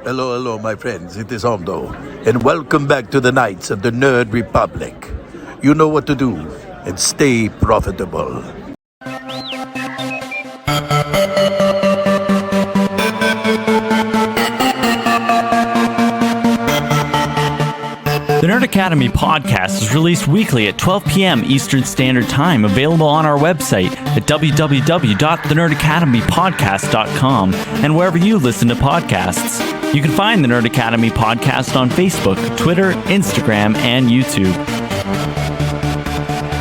Hello, hello, my friends. It is Hondo, and welcome back to the Knights of the Nerd Republic. You know what to do, and stay profitable. The Nerd Academy podcast is released weekly at 12 p.m. Eastern Standard Time, available on our website at www.thenerdacademypodcast.com and wherever you listen to podcasts. You can find the Nerd Academy podcast on Facebook, Twitter, Instagram, and YouTube.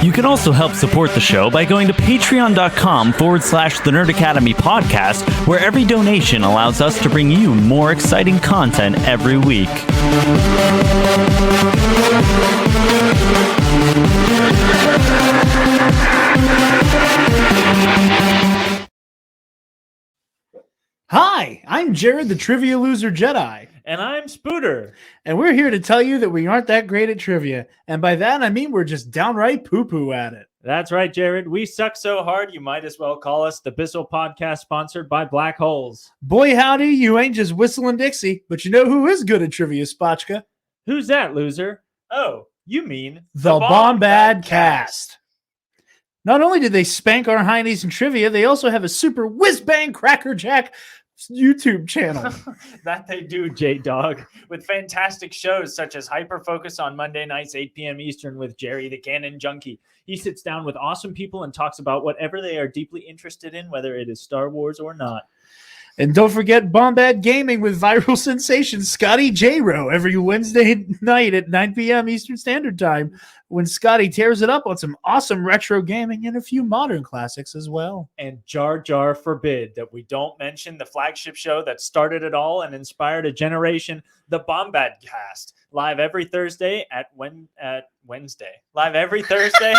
You can also help support the show by going to patreon.com/The Nerd Academy podcast, where every donation allows us to bring you more exciting content every week. Hi, I'm Jared, the Trivia Loser Jedi. And I'm Spooter. And we're here to tell you that we aren't that great at trivia. And by that, I mean we're just downright poo-poo at it. That's right, Jared. We suck so hard, you might as well call us the Bissell Podcast, sponsored by Black Holes. Boy, howdy, you ain't just whistling Dixie. But you know who is good at trivia, Spotchka? Who's that, loser? Oh, you mean The Bombad Cast. Not only did they spank our heinies in trivia, they also have a super whiz-bang crackerjack YouTube channel. That they do, J-Dog, with fantastic shows such as Hyper Focus on Monday nights, 8 p.m. Eastern with Jerry, the Canon Junkie. He sits down with awesome people and talks about whatever they are deeply interested in, whether it is Star Wars or not. And don't forget Bombad Gaming with viral sensation Scotty J-Ro every Wednesday night at 9 p.m. Eastern Standard Time, when Scotty tears it up on some awesome retro gaming and a few modern classics as well. And Jar Jar forbid that we don't mention the flagship show that started it all and inspired a generation, the Bombad Cast, live every Thursday at Wednesday. Live every Thursday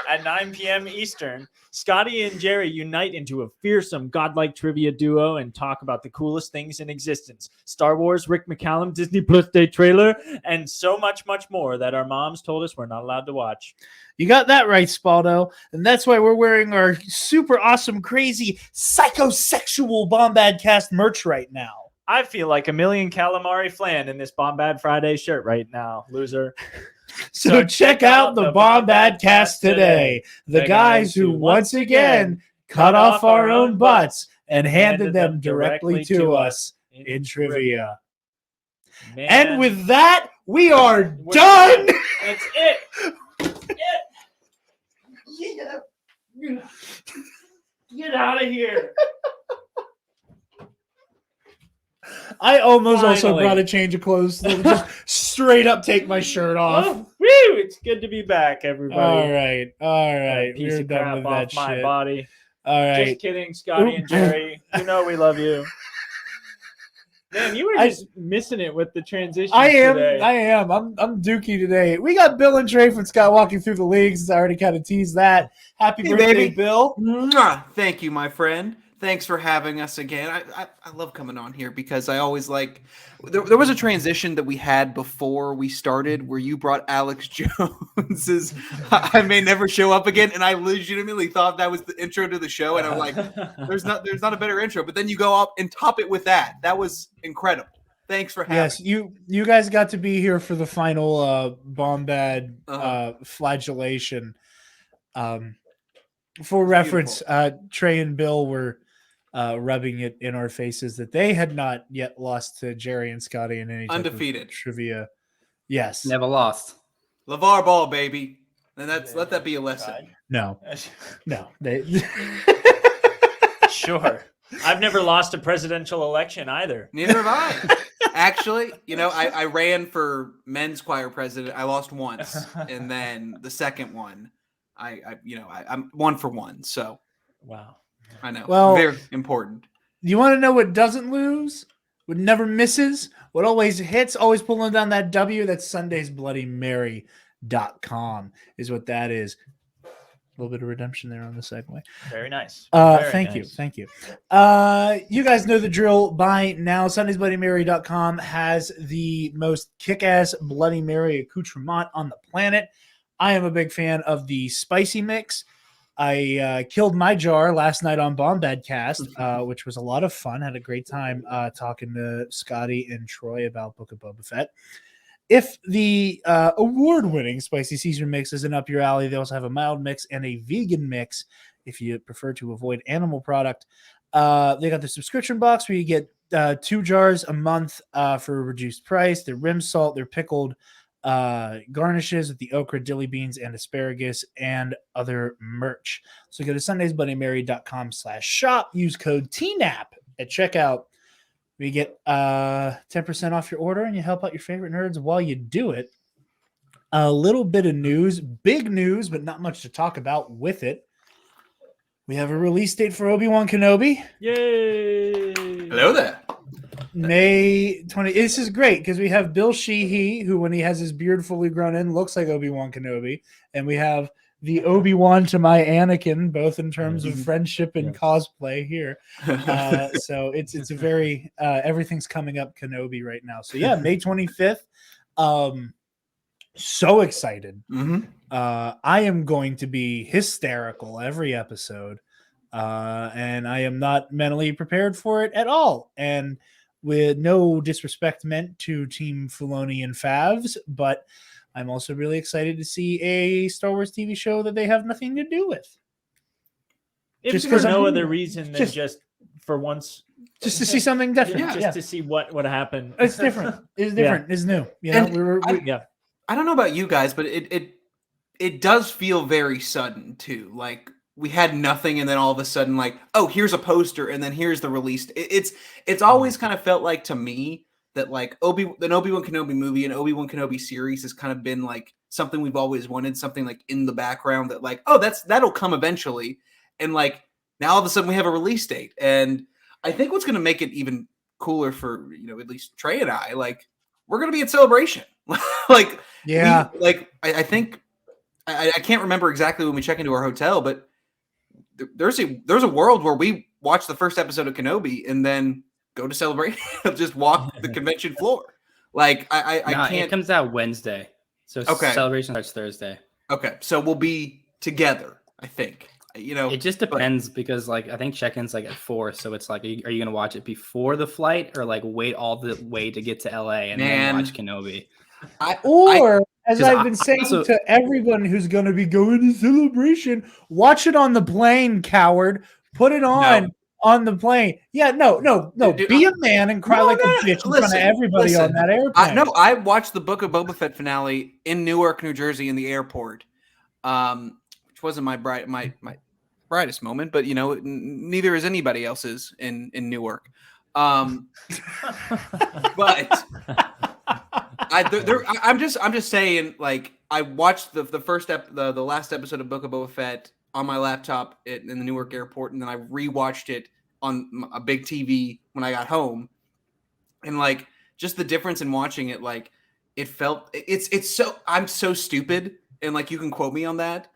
at 9 p.m. Eastern. Scotty and Jerry unite into a fearsome godlike trivia duo and talk about the coolest things in existence. Star Wars, Rick McCallum, Disney Plus Day trailer, and so much, much more that our moms told us we're not allowed to watch. You got that right, Spaldo. And that's why we're wearing our super awesome, crazy, psychosexual Bombad Cast merch right now. I feel like a million calamari flan in this Bombad Friday shirt right now, loser. So check out the Bombad Cast today. The guys who once again cut off our own butts and handed them directly to us in trivia. Man, and with that, we are done. That's it. Yeah. Get out of here. I almost also Finally. brought a change of clothes to just straight up take my shirt off. Oh, woo, it's good to be back, everybody. All right. Piece We're of done crap with off that my shit. body. All right. Just kidding, Scotty and Jerry. You know we love you. Man, you were just missing it with the transition. I am. Today. I'm dookie today. We got Bill and Trey from Skywalking Through the Leagues. I already kind of teased that. Happy birthday, baby. Bill. Mwah! Thank you, my friend. Thanks for having us again. I love coming on here because I always like – there was a transition that we had before we started where you brought Alex Jones's I May Never Show Up Again, and I legitimately thought that was the intro to the show, and I'm like, there's not a better intro. But then you go up and top it with that. That was incredible. Thanks for having Yes, you guys got to be here for the final Bombad flagellation. For reference, Trey and Bill were rubbing it in our faces that they had not yet lost to Jerry and Scotty in any type Undefeated of trivia. Yes. Never lost. LeVar Ball, baby. And let that be a lesson. No. They Sure. I've never lost a presidential election either. Neither have I. Actually, I ran for men's choir president. I lost once. And then the second one, I'm 1 for 1. So Wow. I know. Well, very important. You want to know what doesn't lose? What never misses? What always hits? Always pulling down that W? That's SundaysBloodyMary.com is what that is. A little bit of redemption there on the segue. Very nice. Thank you. You guys know the drill by now. SundaysBloodyMary.com has the most kick-ass Bloody Mary accoutrement on the planet. I am a big fan of the spicy mix. I killed my jar last night on Bombadcast, which was a lot of fun. Had a great time talking to Scotty and Troy about Book of Boba Fett. If the award-winning spicy Caesar mix isn't up your alley, they also have a mild mix and a vegan mix if you prefer to avoid animal product. They got the subscription box where you get 2 jars a month for a reduced price. Their rim salt, their pickled garnishes with the okra, dilly beans, and asparagus, and other merch. So go to sundaysbloodymary.com/shop. Use code TNAP at checkout. You get 10% off your order, and you help out your favorite nerds while you do it. A little bit of news, big news, but not much to talk about with it. We have a release date for Obi-Wan Kenobi. Yay! Hello there. May 20. This is great because we have Bill Sheehy, who, when he has his beard fully grown in, looks like Obi-Wan Kenobi. And we have the Obi-Wan to my Anakin, both in terms of friendship and cosplay here. So it's a very everything's coming up Kenobi right now. So yeah, May 25th. So excited. I am going to be hysterical every episode. And I am not mentally prepared for it at all. And with no disrespect meant to Team Filoni and Favs, but I'm also really excited to see a Star Wars TV show that they have nothing to do with. If Just for 'cause no I'm- other reason than just for once, Just to see something different. just to see what would happen. It's different. It's different. It's new. You know, And Yeah. I don't know about you guys, but it does feel very sudden too. Like we had nothing, and then all of a sudden, like, oh, here's a poster, and then here's the release. It's always kind of felt like to me that like an Obi-Wan Kenobi movie and Obi-Wan Kenobi series has kind of been like something we've always wanted, something like in the background that like, oh, that'll come eventually, and like now all of a sudden we have a release date, and I think what's going to make it even cooler for at least Trey and I, like we're going to be at Celebration, like Yeah. I think I can't remember exactly when we check into our hotel, but there's a world where we watch the first episode of Kenobi and then go to Celebration, just walk the convention floor. Like I can't. It comes out Wednesday, so Okay. Celebration starts Thursday. Okay, so we'll be together. I think It just depends because like I think check-in's like at 4, so it's like, are you gonna watch it before the flight or like wait all the way to get to LA and then watch Kenobi? As I've been saying to everyone who's going to be going to Celebration, watch it on the plane, coward. Put it on the plane. Yeah, no. Dude, be a man and cry like a bitch in front of everybody on that airplane. I watched the Book of Boba Fett finale in Newark, New Jersey, in the airport, which wasn't my brightest moment, but neither is anybody else's in Newark. But I'm just saying, like I watched the last episode of Book of Boba Fett on my laptop in the Newark airport, and then I rewatched it on a big TV when I got home, and like just the difference in watching it, like it felt I'm so stupid, and like you can quote me on that,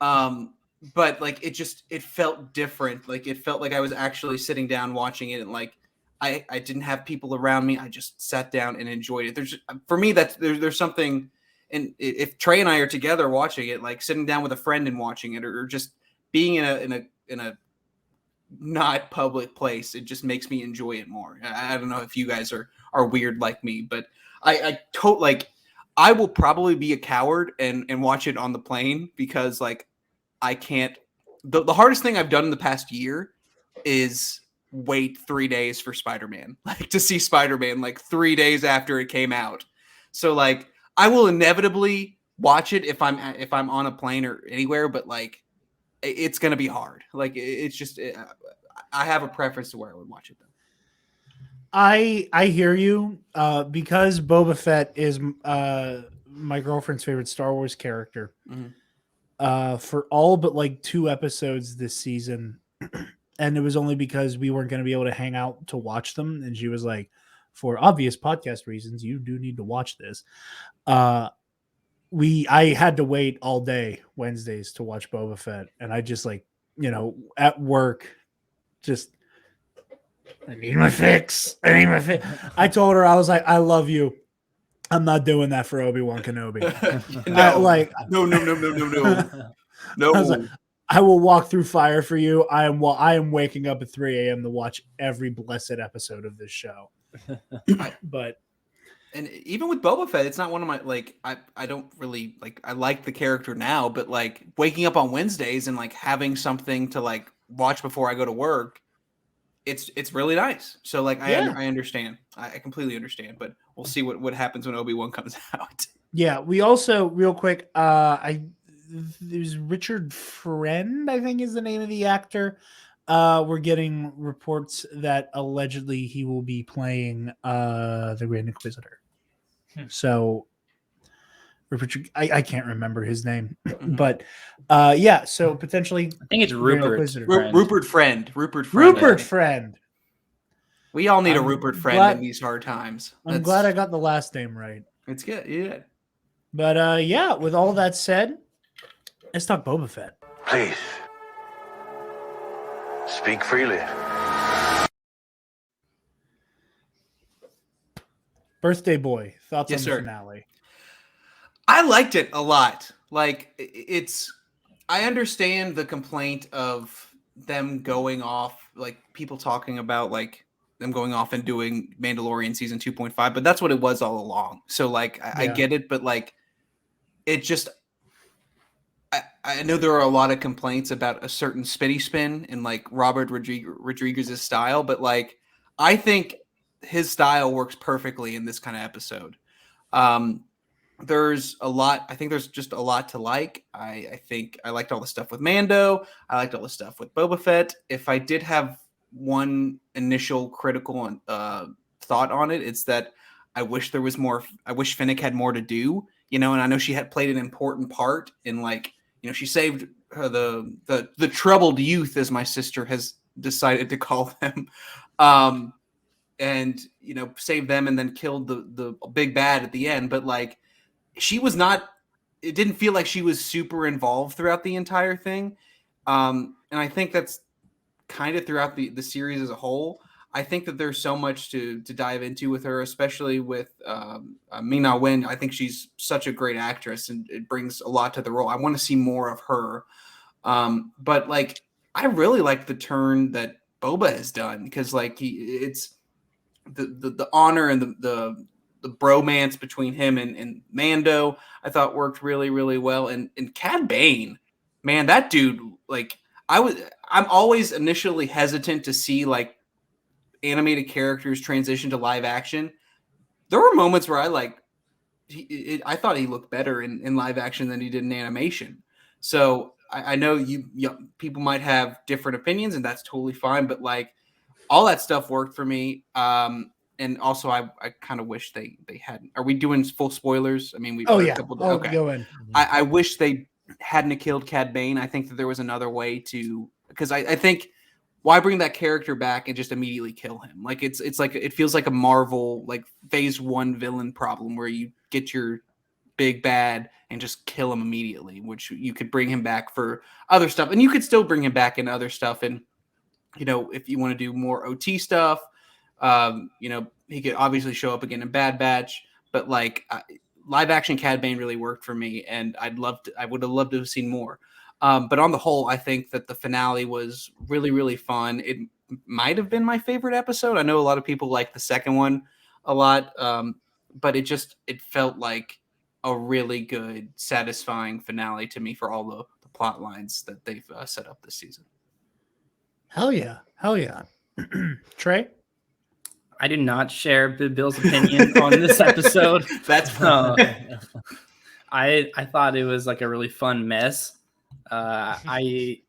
but like it felt different. Like it felt like I was actually sitting down watching it, and like I didn't have people around me. I just sat down and enjoyed it. For me, there's something, and if Trey and I are together watching it, like sitting down with a friend and watching it, or just being in a not public place, it just makes me enjoy it more. I don't know if you guys are weird like me, but I will probably be a coward and watch it on the plane because like I can't. The hardest thing I've done in the past year is wait 3 days for Spider-Man, like to see Spider-Man like 3 days after it came out. So like I will inevitably watch it if I'm on a plane or anywhere, but like it's gonna be hard. Like it's just I have a preference to where I would watch it though. I hear you because Boba Fett is my girlfriend's favorite Star Wars character. For all but like 2 episodes this season. And it was only because we weren't going to be able to hang out to watch them. And she was like, for obvious podcast reasons, you do need to watch this. I had to wait all day Wednesdays to watch Boba Fett. And I just like, at work, just, I need my fix. I told her, I was like, I love you. I'm not doing that for Obi-Wan Kenobi. No. No. No. I was like, I will walk through fire for you. I am waking up at 3 a.m. to watch every blessed episode of this show. But and even with Boba Fett, it's not one of my like. I don't really like. I like the character now, but like waking up on Wednesdays and like having something to like watch before I go to work, it's really nice. So like I understand. I completely understand. But we'll see what happens when Obi-Wan comes out. yeah, we also real quick. There's Richard Friend, I think is the name of the actor. We're getting reports that allegedly he will be playing the Grand Inquisitor. So Richard, I can't remember his name, but yeah. So potentially, I think it's Rupert. Rupert Friend. Rupert Friend. We all need a Rupert Friend in these hard times. I'm glad I got the last name right. It's good. Yeah. But yeah, with all that said, let's talk Boba Fett. Please, speak freely. Birthday Boy, thoughts on the sir. finale? I liked it a lot. Like I understand the complaint of them going off, like people talking about like them going off and doing Mandalorian season 2.5, but that's what it was all along. So like I get it, but like it just I know there are a lot of complaints about a certain spinny spin and like Robert Rodriguez's style, but like I think his style works perfectly in this kind of episode. There's a lot. I think there's just a lot to like. I think I liked all the stuff with Mando. I liked all the stuff with Boba Fett. If I did have one initial critical thought on it, it's that I wish there was more. I wish Finnick had more to do. And I know she had played an important part in like, she saved the troubled youth, as my sister has decided to call them. And saved them and then killed the big bad at the end. But like, she was not. It didn't feel like she was super involved throughout the entire thing. And I think that's kind of throughout the series as a whole. I think that there's so much to dive into with her, especially with Ming-Na Wen. I think she's such a great actress and it brings a lot to the role. I want to see more of her. But like, I really like the turn that Boba has done because like it's the honor and the bromance between him and Mando, I thought worked really, really well. And Cad Bane, man, that dude, like I'm always initially hesitant to see like animated characters transition to live action. There were moments where I thought he looked better in live action than he did in animation. So I know people might have different opinions and that's totally fine, but like all that stuff worked for me. And also, I kind of wish they hadn't. Are we doing full spoilers? I mean, Okay. Go in. I wish they hadn't killed Cad Bane. I think that there was another way to, because I think why bring that character back and just immediately kill him? Like it's like it feels like a Marvel like phase 1 villain problem where you get your big bad and just kill him immediately, which you could bring him back for other stuff, and you could still bring him back in other stuff, and if you want to do more OT stuff. He could obviously show up again in Bad Batch, but like live action Cad Bane really worked for me, and I would have loved to have seen more. But on the whole, I think that the finale was really, really fun. It might have been my favorite episode. I know a lot of people like the second one a lot, but it felt like a really good, satisfying finale to me for all the plot lines that they've set up this season. Hell yeah. Trey? I do not share Bill's opinion on this episode. That's I thought it was like a really fun mess. I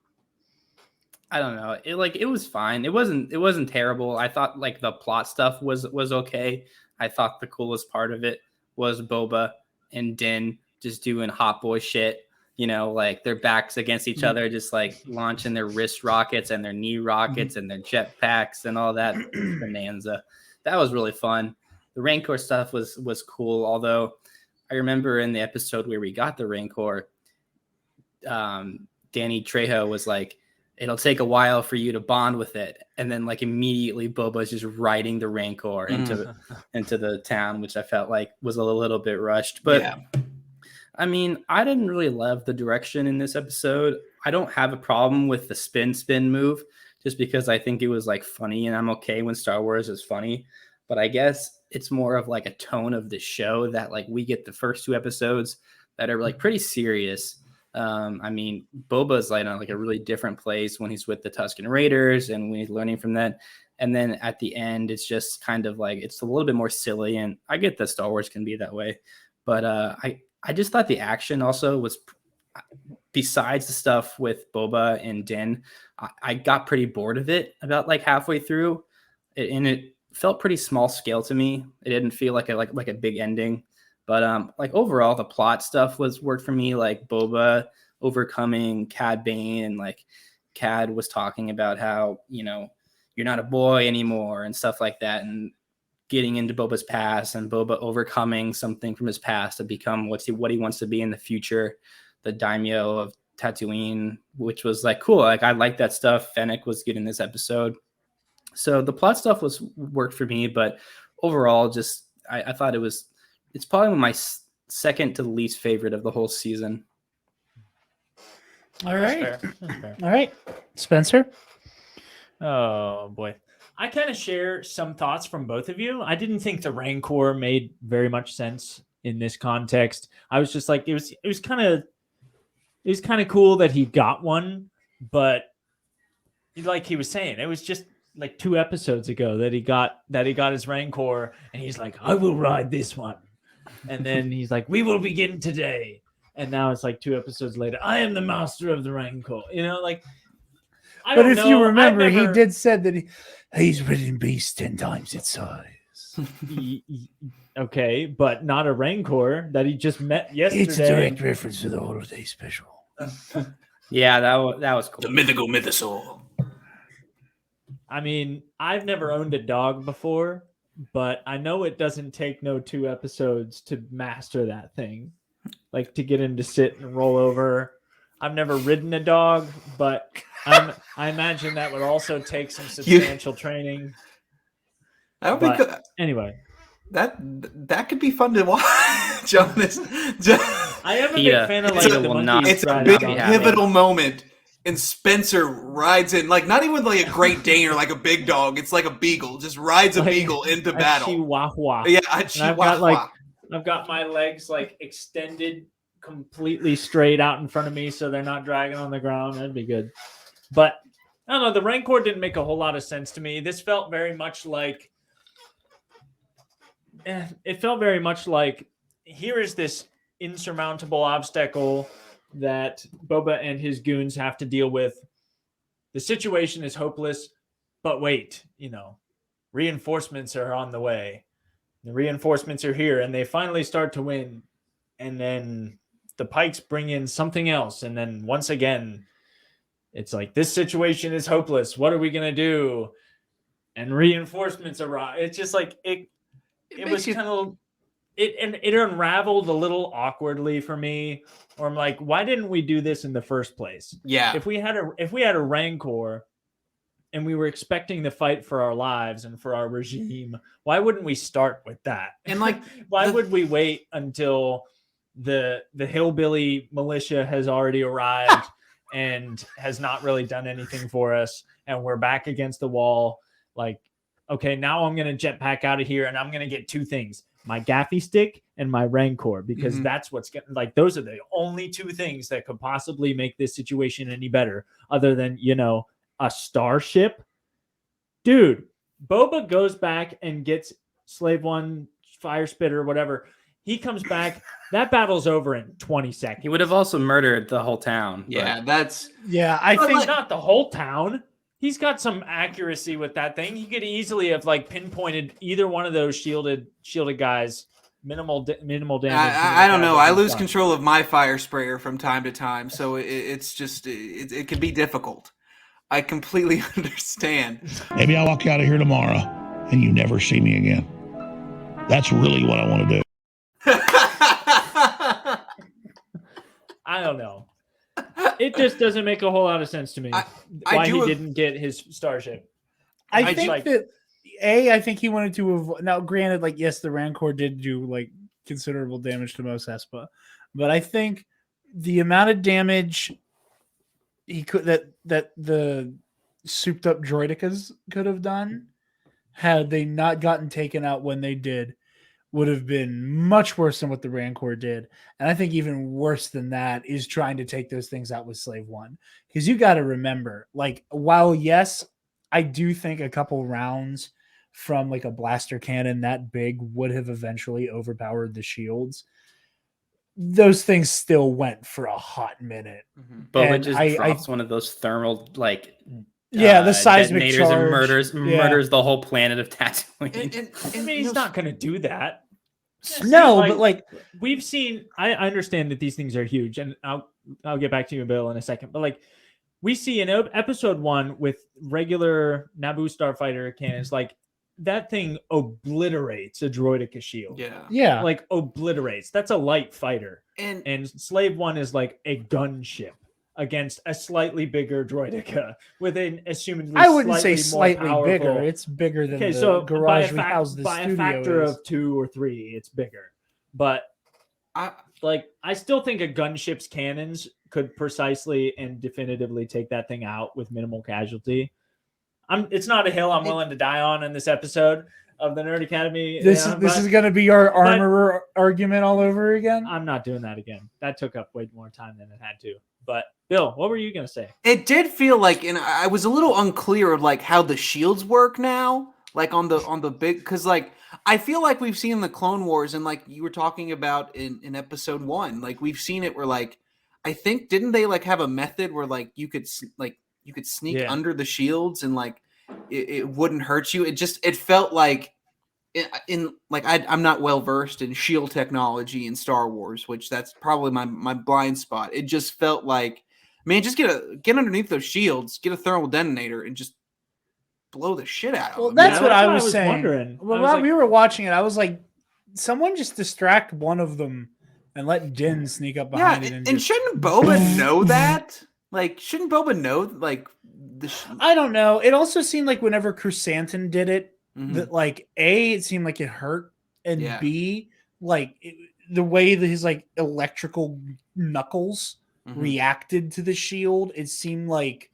don't know. It was fine. It wasn't terrible. I thought like the plot stuff was okay. I thought the coolest part of it was Boba and Din just doing hot boy shit. Like their backs against each other, just like launching their wrist rockets and their knee rockets and their jetpacks and all that bonanza. That was really fun. The Rancor stuff was cool. Although I remember in the episode where we got the Rancor, Danny Trejo was like, it'll take a while for you to bond with it. And then like immediately Boba's just riding the Rancor into the town, which I felt like was a little bit rushed. But yeah. I mean, I didn't really love the direction in this episode. I don't have a problem with the spin move, just because I think it was like funny, and I'm okay when Star Wars is funny. But I guess it's more of like a tone of the show that like we get the first 2 episodes that are like pretty serious. I mean, Boba's like on like a really different place when he's with the Tusken Raiders and when he's learning from that. And then at the end, it's just kind of like it's a little bit more silly. And I get that Star Wars can be that way, but I just thought the action also was, besides the stuff with Boba and Din, I got pretty bored of it about like halfway through, and it felt pretty small scale to me. It didn't feel like a big ending. But like overall, the plot stuff worked for me, like Boba overcoming Cad Bane, and like Cad was talking about how, you're not a boy anymore and stuff like that, and getting into Boba's past and Boba overcoming something from his past to become what he wants to be in the future, the daimyo of Tatooine, which was like cool. Like I like that stuff. Fennec was good in this episode. So the plot stuff worked for me, but overall, just I thought it's probably my second to least favorite of the whole season. All right. That's fair. All right. Spencer? Oh boy. I kind of share some thoughts from both of you. I didn't think the Rancor made very much sense in this context. I was just like, it was kind of cool that he got one, but like he was saying, it was just like 2 episodes ago that he got his Rancor, and he's like, I will ride this one. And then he's like, we will begin today. And now it's like 2 episodes later, I am the master of the Rancor. Like, But if you remember, he did said that he's ridden beasts 10 times its size. Okay, but not a Rancor that he just met yesterday. It's a direct reference to the holiday special. Yeah, that was cool. The mythical mythosaur. I mean, I've never owned a dog before, but I know it doesn't take no 2 episodes to master that thing. Like to get him to sit and roll over. I've never ridden a dog, but I imagine that would also take some substantial training. That would be good. Anyway, that could be fun to watch on this. I am a big fan of like the monkey. It's a big pivotal moment, and Spencer rides in like not even like a Great Dane or like a big dog. It's like a beagle, just rides a beagle into battle. Chihuahua. Yeah, a Chihuahua. I've got my legs like extended completely straight out in front of me, so they're not dragging on the ground. That'd be good. But I don't know. The Rancor didn't make a whole lot of sense to me. This felt very much like. It felt very much like here is this insurmountable obstacle that Boba and his goons have to deal with. The situation is hopeless, but wait, reinforcements are on the way. The reinforcements are here, and they finally start to win. And then the Pikes bring in something else. And then once again, it's like, this situation is hopeless. What are we going to do? And reinforcements arrive. It's just like, it was kind of, it unraveled a little awkwardly for me. Or I'm like, why didn't we do this in the first place? Yeah. If we had a Rancor and we were expecting the fight for our lives and for our regime, why wouldn't we start with that? And like, why would we wait until the hillbilly militia has already arrived and has not really done anything for us, and we're back against the wall? Like, okay, now I'm going to jetpack out of here and I'm going to get 2 things, my gaffy stick and my Rancor, because that's what's getting, like, those are the only 2 things that could possibly make this situation any better, other than, a starship. Dude, Boba goes back and gets Slave One, Fire Spitter, whatever. He comes back. That battle's over in 20 seconds. He would have also murdered the whole town. Yeah, I think not the whole town. He's got some accuracy with that thing. He could easily have like pinpointed either one of those shielded guys. Minimal damage. I don't know. I lose control of my fire sprayer from time to time, so it's just it can be difficult. I completely understand. Maybe I'll walk out of here tomorrow and you never see me again. That's really what I want to do. I don't know. It just doesn't make a whole lot of sense to me why he didn't get his starship. I think he wanted to avoid. Now, granted, like, yes, the Rancor did do like considerable damage to Mos Espa, but I think the amount of damage he could that the souped up droidicas could have done had they not gotten taken out when they did would have been much worse than what the Rancor did. And I think even worse than that is trying to take those things out with Slave One. Because you got to remember, like, while yes, I do think a couple rounds from like a blaster cannon that big would have eventually overpowered the shields, those things still went for a hot minute. Boba And just drops one of those thermal the seismic detonators charge. and murders the whole planet of Tatooine. I mean, he's not going to do that. No, but like we've seen, I understand that these things are huge, and I'll get back to you, Bill, in a second. But like we see in episode 1 with regular Naboo starfighter cannons, like that thing obliterates a droidica shield. Yeah, like obliterates. That's a light fighter, And and Slave One is like a gunship against a slightly bigger droidica with an assumedly I wouldn't say slightly more bigger. powerful. It's bigger than Okay, the so garage we house the by studio a factor is. of 2 or 3, it's bigger. But I still think a gunship's cannons could precisely and definitively take that thing out with minimal casualty. It's not a hill I'm willing to die on in this episode of the Nerd Academy. This is going to be our armorer argument all over again. I'm not doing that again. That took up way more time than it had to. But Bill, what were you going to say? It did feel like, and I was a little unclear of like how the shields work now, like on the big, because like I feel like we've seen the Clone Wars, and like you were talking about in episode 1, like we've seen it where like I think didn't they like have a method where like you could sneak under the shields and like it wouldn't hurt you. It felt like I'm not well versed in shield technology in Star Wars, which that's probably my blind spot. It just felt like, man, just get underneath those shields, get a thermal detonator, and just blow the shit out of them. Well, that's what I was was saying. wondering. Well, I was while like- we were watching it, I was like, someone just distract one of them and let Din sneak up behind it. And shouldn't Boba know that? Like, shouldn't Boba know like I don't know. It also seemed like whenever Chrysanthemum did it, that like A, it seemed like it hurt, and B, like the way that his like electrical knuckles reacted to the shield, it seemed like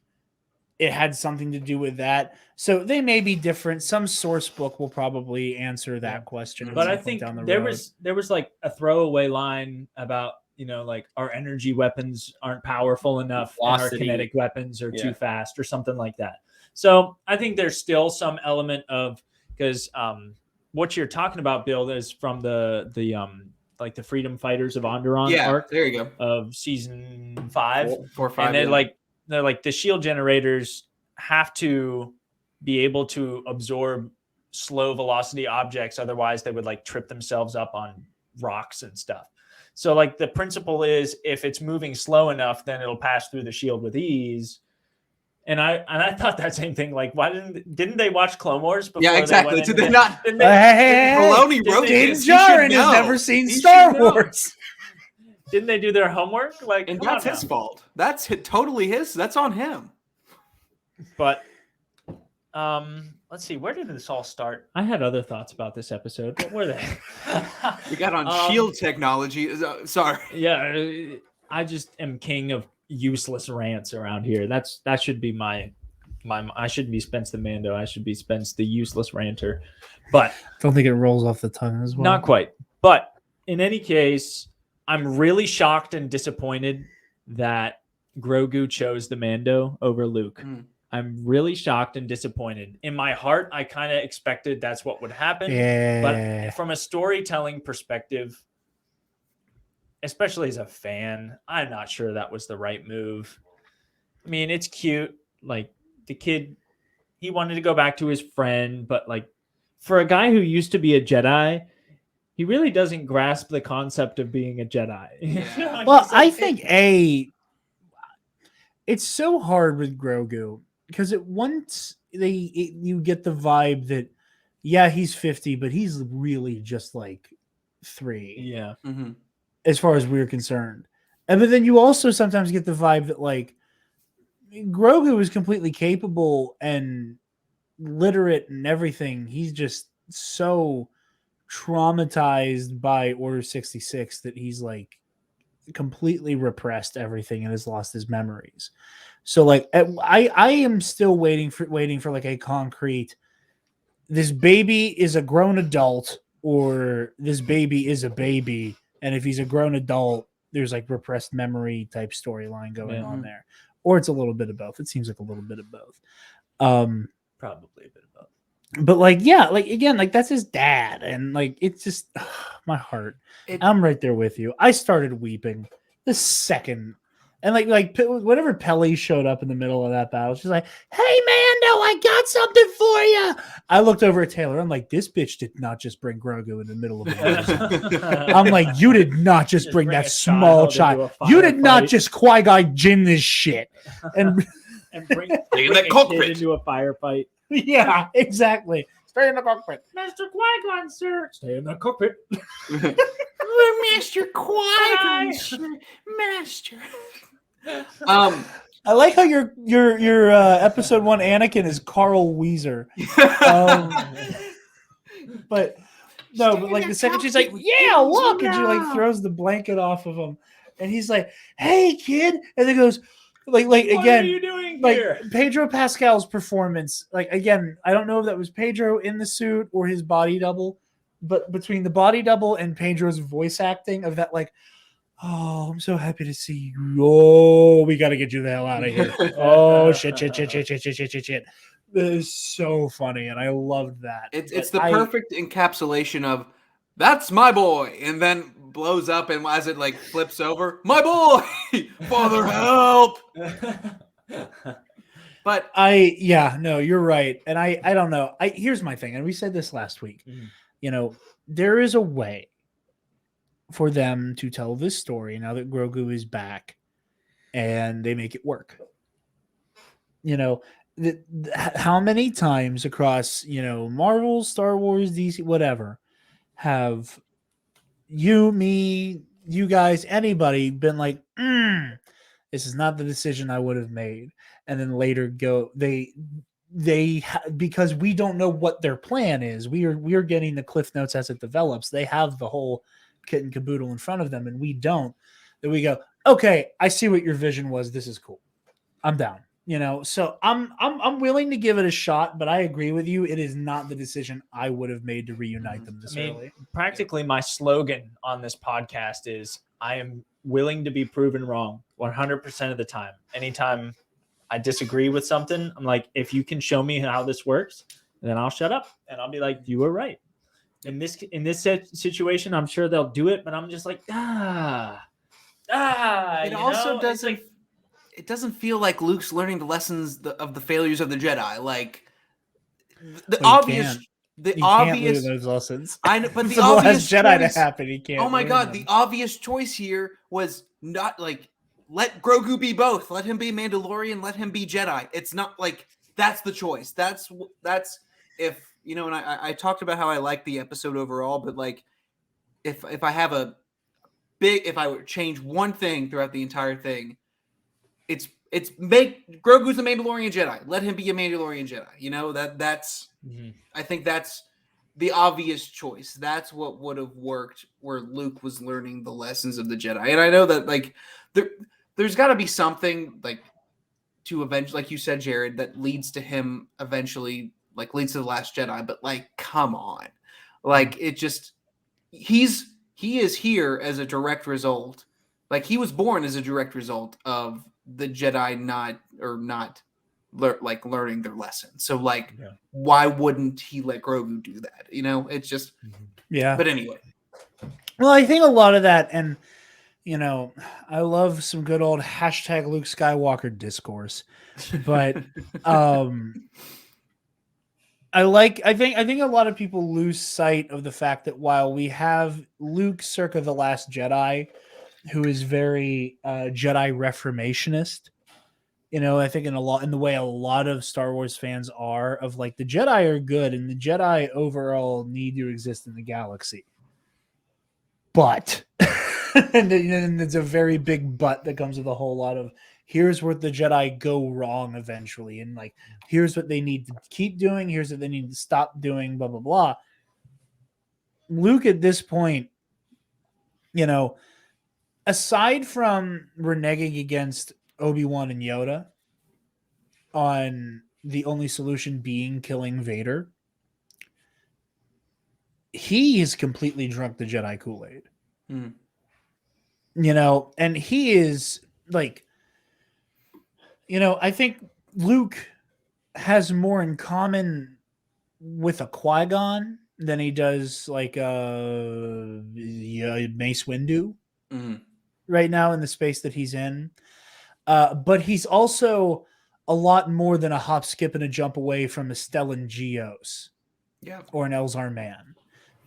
it had something to do with that. So they may be different. Some source book will probably answer that question. But I think down the there road. was like a throwaway line about, like our energy weapons aren't powerful enough, and our Velocity. kinetic weapons are too fast, or something like that. So I think there's still some element of, because what you're talking about, Bill, is from the like the Freedom Fighters of Onderon arc. There you go. Of season 5, 4 or 5. and they're like the shield generators have to be able to absorb slow velocity objects, otherwise they would like trip themselves up on rocks and stuff. So like the principle is, if it's moving slow enough, then it'll pass through the shield with ease. And I thought that same thing. Like, why didn't they watch Clone Wars before? Yeah, exactly. Did Did they not? Hey, Maloney wrote Din this. Djarin He should has know. never seen He Star should know. Wars. Didn't they do their homework? Like, And come on that's his now. fault. That's totally his. That's on him. But let's see, where did this all start? I had other thoughts about this episode. What were they? We got on shield technology. Sorry. Yeah, I just am king of useless rants around here. That should be my I shouldn't be Spence the Mando. I should be Spence the useless ranter. But Don't think it rolls off the tongue as well. not quite. But in any case, I'm really shocked and disappointed that Grogu chose the Mando over Luke. I'm really shocked and disappointed. In my heart, I kind of expected that's what would happen. Yeah. But from a storytelling perspective, especially as a fan, I'm not sure that was the right move. I mean, it's cute. Like, the kid, he wanted to go back to his friend, but like, for a guy who used to be a Jedi, he really doesn't grasp the concept of being a Jedi. Yeah. Well, I think it's so hard with Grogu because you get the vibe that he's 50, but he's really just like 3. Yeah. As far as we're concerned. But then you also sometimes get the vibe that like Grogu is completely capable and literate and everything. He's just so traumatized by Order 66 that he's like completely repressed everything and has lost his memories. So like I am still waiting for like a concrete, this baby is a grown adult or this baby is a baby, and if he's a grown adult there's like repressed memory type storyline going on there, or it's a little bit of both. It seems like a little bit of both. Probably a bit of both. But like, yeah, like again, like that's his dad, and like it's just my heart. I'm right there with you. I started weeping the second, and like whenever Pelly showed up in the middle of that battle, she's like, "Hey, Mando, I got something for you." I looked over at Taylor. I'm like, "This bitch did not just bring Grogu in the middle of the I'm like, "You did not just bring that small child. You did not just Qui-Gon Jinn this shit." And bring that a cockpit kid into a firefight. yeah, exactly. Stay in the cockpit. Master Qui-Gon, sir. Stay in the cockpit. Master Qui-Gon, sir. Master. I like how your episode 1 Anakin is Carl Weezer. But no, but like the second she's like, "Yeah, look," and she like throws the blanket off of him, and he's like, "Hey, kid," and then goes like What again. are you doing Like here? Pedro Pascal's performance, like again, I don't know if that was Pedro in the suit or his body double, but between the body double and Pedro's voice acting of that, like, "Oh, I'm so happy to see you. Oh, we got to get you the hell out of here. Oh, shit. It is so funny, and I loved that. It's the perfect encapsulation of "that's my boy," and then blows up, and as it like flips over, "My boy, father, help!" But no, you're right, and I don't know. Here's my thing, and we said this last week. You know, there is a way for them to tell this story now that Grogu is back, and they make it work. You know, how many times across, Marvel, Star Wars, DC, whatever, have you, me, you guys, anybody been like, this is not the decision I would have made, and then later go because we don't know what their plan is. We are getting the cliff notes as it develops. They have the whole kit and caboodle in front of them, and we don't. Then we go, "Okay, I see what your vision was. This is cool. I'm down." So I'm willing to give it a shot, but I agree with you. It is not the decision I would have made to reunite them this early. Practically my slogan on this podcast is I am willing to be proven wrong 100% of the time. Anytime I disagree with something, I'm like, if you can show me how this works, then I'll shut up and I'll be like, you were right. In this situation, I'm sure they'll do it, but I'm just like, It also doesn't. It doesn't feel like Luke's learning the lessons of the failures of the Jedi. Like the obvious those lessons. I know, but the obvious Jedi choice, to happen. He can't. Oh my God! The obvious choice here was not like let Grogu be both. Let him be Mandalorian. Let him be Jedi. It's not like that's the choice. That's if and I talked about how I like the episode overall, but like if I have if I would change one thing throughout the entire thing. It's make Grogu's a Mandalorian Jedi. Let him be a Mandalorian Jedi. That's I think that's the obvious choice. That's what would have worked where Luke was learning the lessons of the Jedi. And I know that like there's got to be something like to eventually, like you said, Jared, that leads to him eventually like leads to the Last Jedi. But like, come on, like it just he is here as a direct result. Like he was born as a direct result of the Jedi not learning their lesson. So like, why wouldn't he let Grogu do that? It's just, But anyway. Well, I think a lot of that, and I love some good old hashtag Luke Skywalker discourse, but I think a lot of people lose sight of the fact that while we have Luke circa the Last Jedi, who is very Jedi reformationist, I think in the way a lot of Star Wars fans are of like the Jedi are good and the Jedi overall need to exist in the galaxy. But and there's a very big but that comes with a whole lot of here's where the Jedi go wrong eventually, and like here's what they need to keep doing, here's what they need to stop doing, blah blah blah. Luke at this point, aside from reneging against Obi-Wan and Yoda on the only solution being killing Vader, he has completely drunk the Jedi Kool-Aid. Mm. You know, and he is like, you know, I think Luke has more in common with a Qui-Gon than he does like Mace Windu right now in the space that he's in. But he's also a lot more than a hop, skip, and a jump away from a Stellan Geos or an Elzar Man.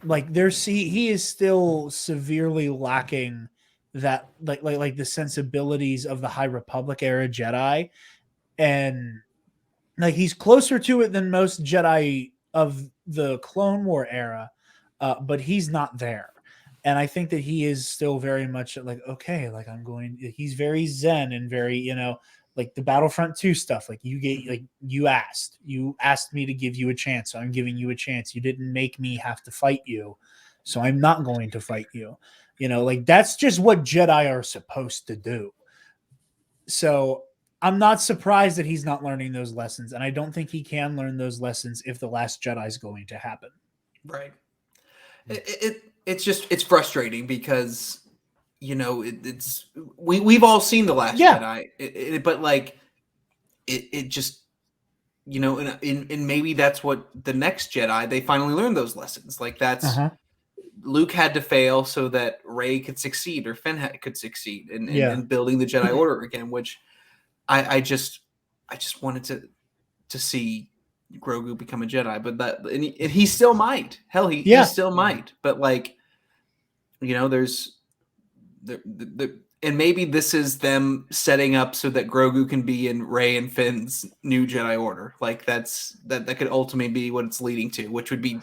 Like he is still severely lacking that like the sensibilities of the High Republic era Jedi, and like he's closer to it than most Jedi of the Clone War era, but he's not there. And I think that he is still very much like, okay, like he's very zen and very, you know, like the Battlefront 2 stuff. Like you asked me to give you a chance. So I'm giving you a chance. You didn't make me have to fight you. So I'm not going to fight you. You know, like that's just what Jedi are supposed to do. So I'm not surprised that he's not learning those lessons. And I don't think he can learn those lessons if The Last Jedi is going to happen. Right. It's frustrating because, you know, we've all seen The Last Jedi, but like it just, you know, and maybe that's what the next Jedi, they finally learned those lessons. Like that's Luke had to fail so that Rey could succeed, or Finn could succeed in building the Jedi Order again, which I just wanted to see Grogu become a Jedi, but and he still might. Hell, he still might. But like, you know, there's and maybe this is them setting up so that Grogu can be in Rey and Finn's new Jedi Order. Like that could ultimately be what it's leading to, which would be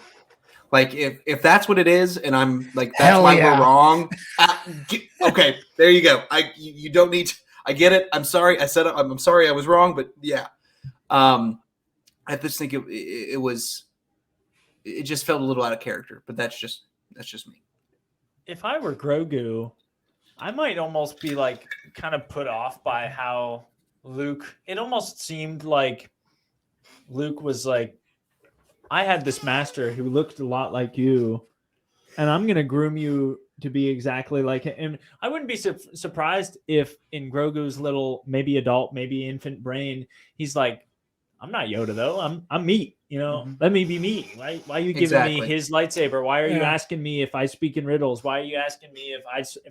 like if that's what it is, and I'm like that's why we're wrong. Okay, there you go. You don't need to, I get it. I'm sorry. I'm sorry I was wrong, but yeah. I just think it just felt a little out of character, but that's just me. If I were Grogu, I might almost be like kind of put off by how Luke, it almost seemed like Luke was like, I had this master who looked a lot like you, and I'm going to groom you to be exactly like him. And I wouldn't be surprised if in Grogu's little, maybe adult, maybe infant brain, he's like, I'm not Yoda though. I'm meat. You know, let me be me. Why are you giving me his lightsaber? Why are you asking me if I speak in riddles? Why are you asking me if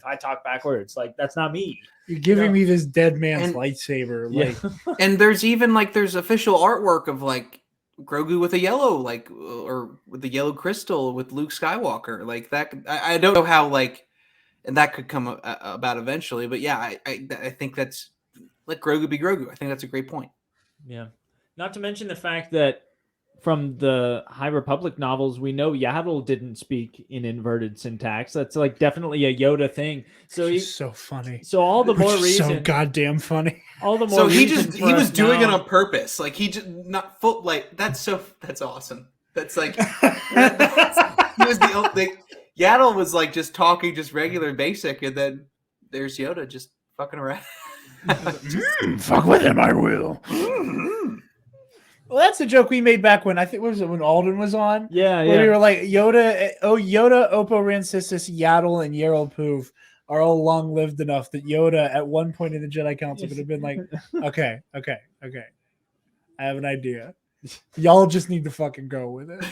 I talk backwards? Like that's not me. You're giving me this dead man's lightsaber. Like, and there's even like there's official artwork of like Grogu with a yellow or with the yellow crystal with Luke Skywalker. Like that. I don't know how like, and that could come about eventually. But yeah, I think that's let Grogu be Grogu. I think that's a great point. Yeah. Not to mention the fact that from the High Republic novels, we know Yaddle didn't speak in inverted syntax. That's like definitely a Yoda thing. So he's so funny. So all the more reason, so goddamn funny. All the more. So he was doing it on purpose. Like he just not full. Like that's awesome. That's like he was the only. Yaddle was like just talking, just regular basic, and then there's Yoda just fucking around. Fuck with him, I will. Well, that's a joke we made back when when Alden was on. Yeah, where we were like Yoda, Oppo Rancisis, Yaddle, and Yerl Poof are all long lived enough that Yoda at one point in the Jedi Council could have been like, okay, I have an idea. Y'all just need to fucking go with it.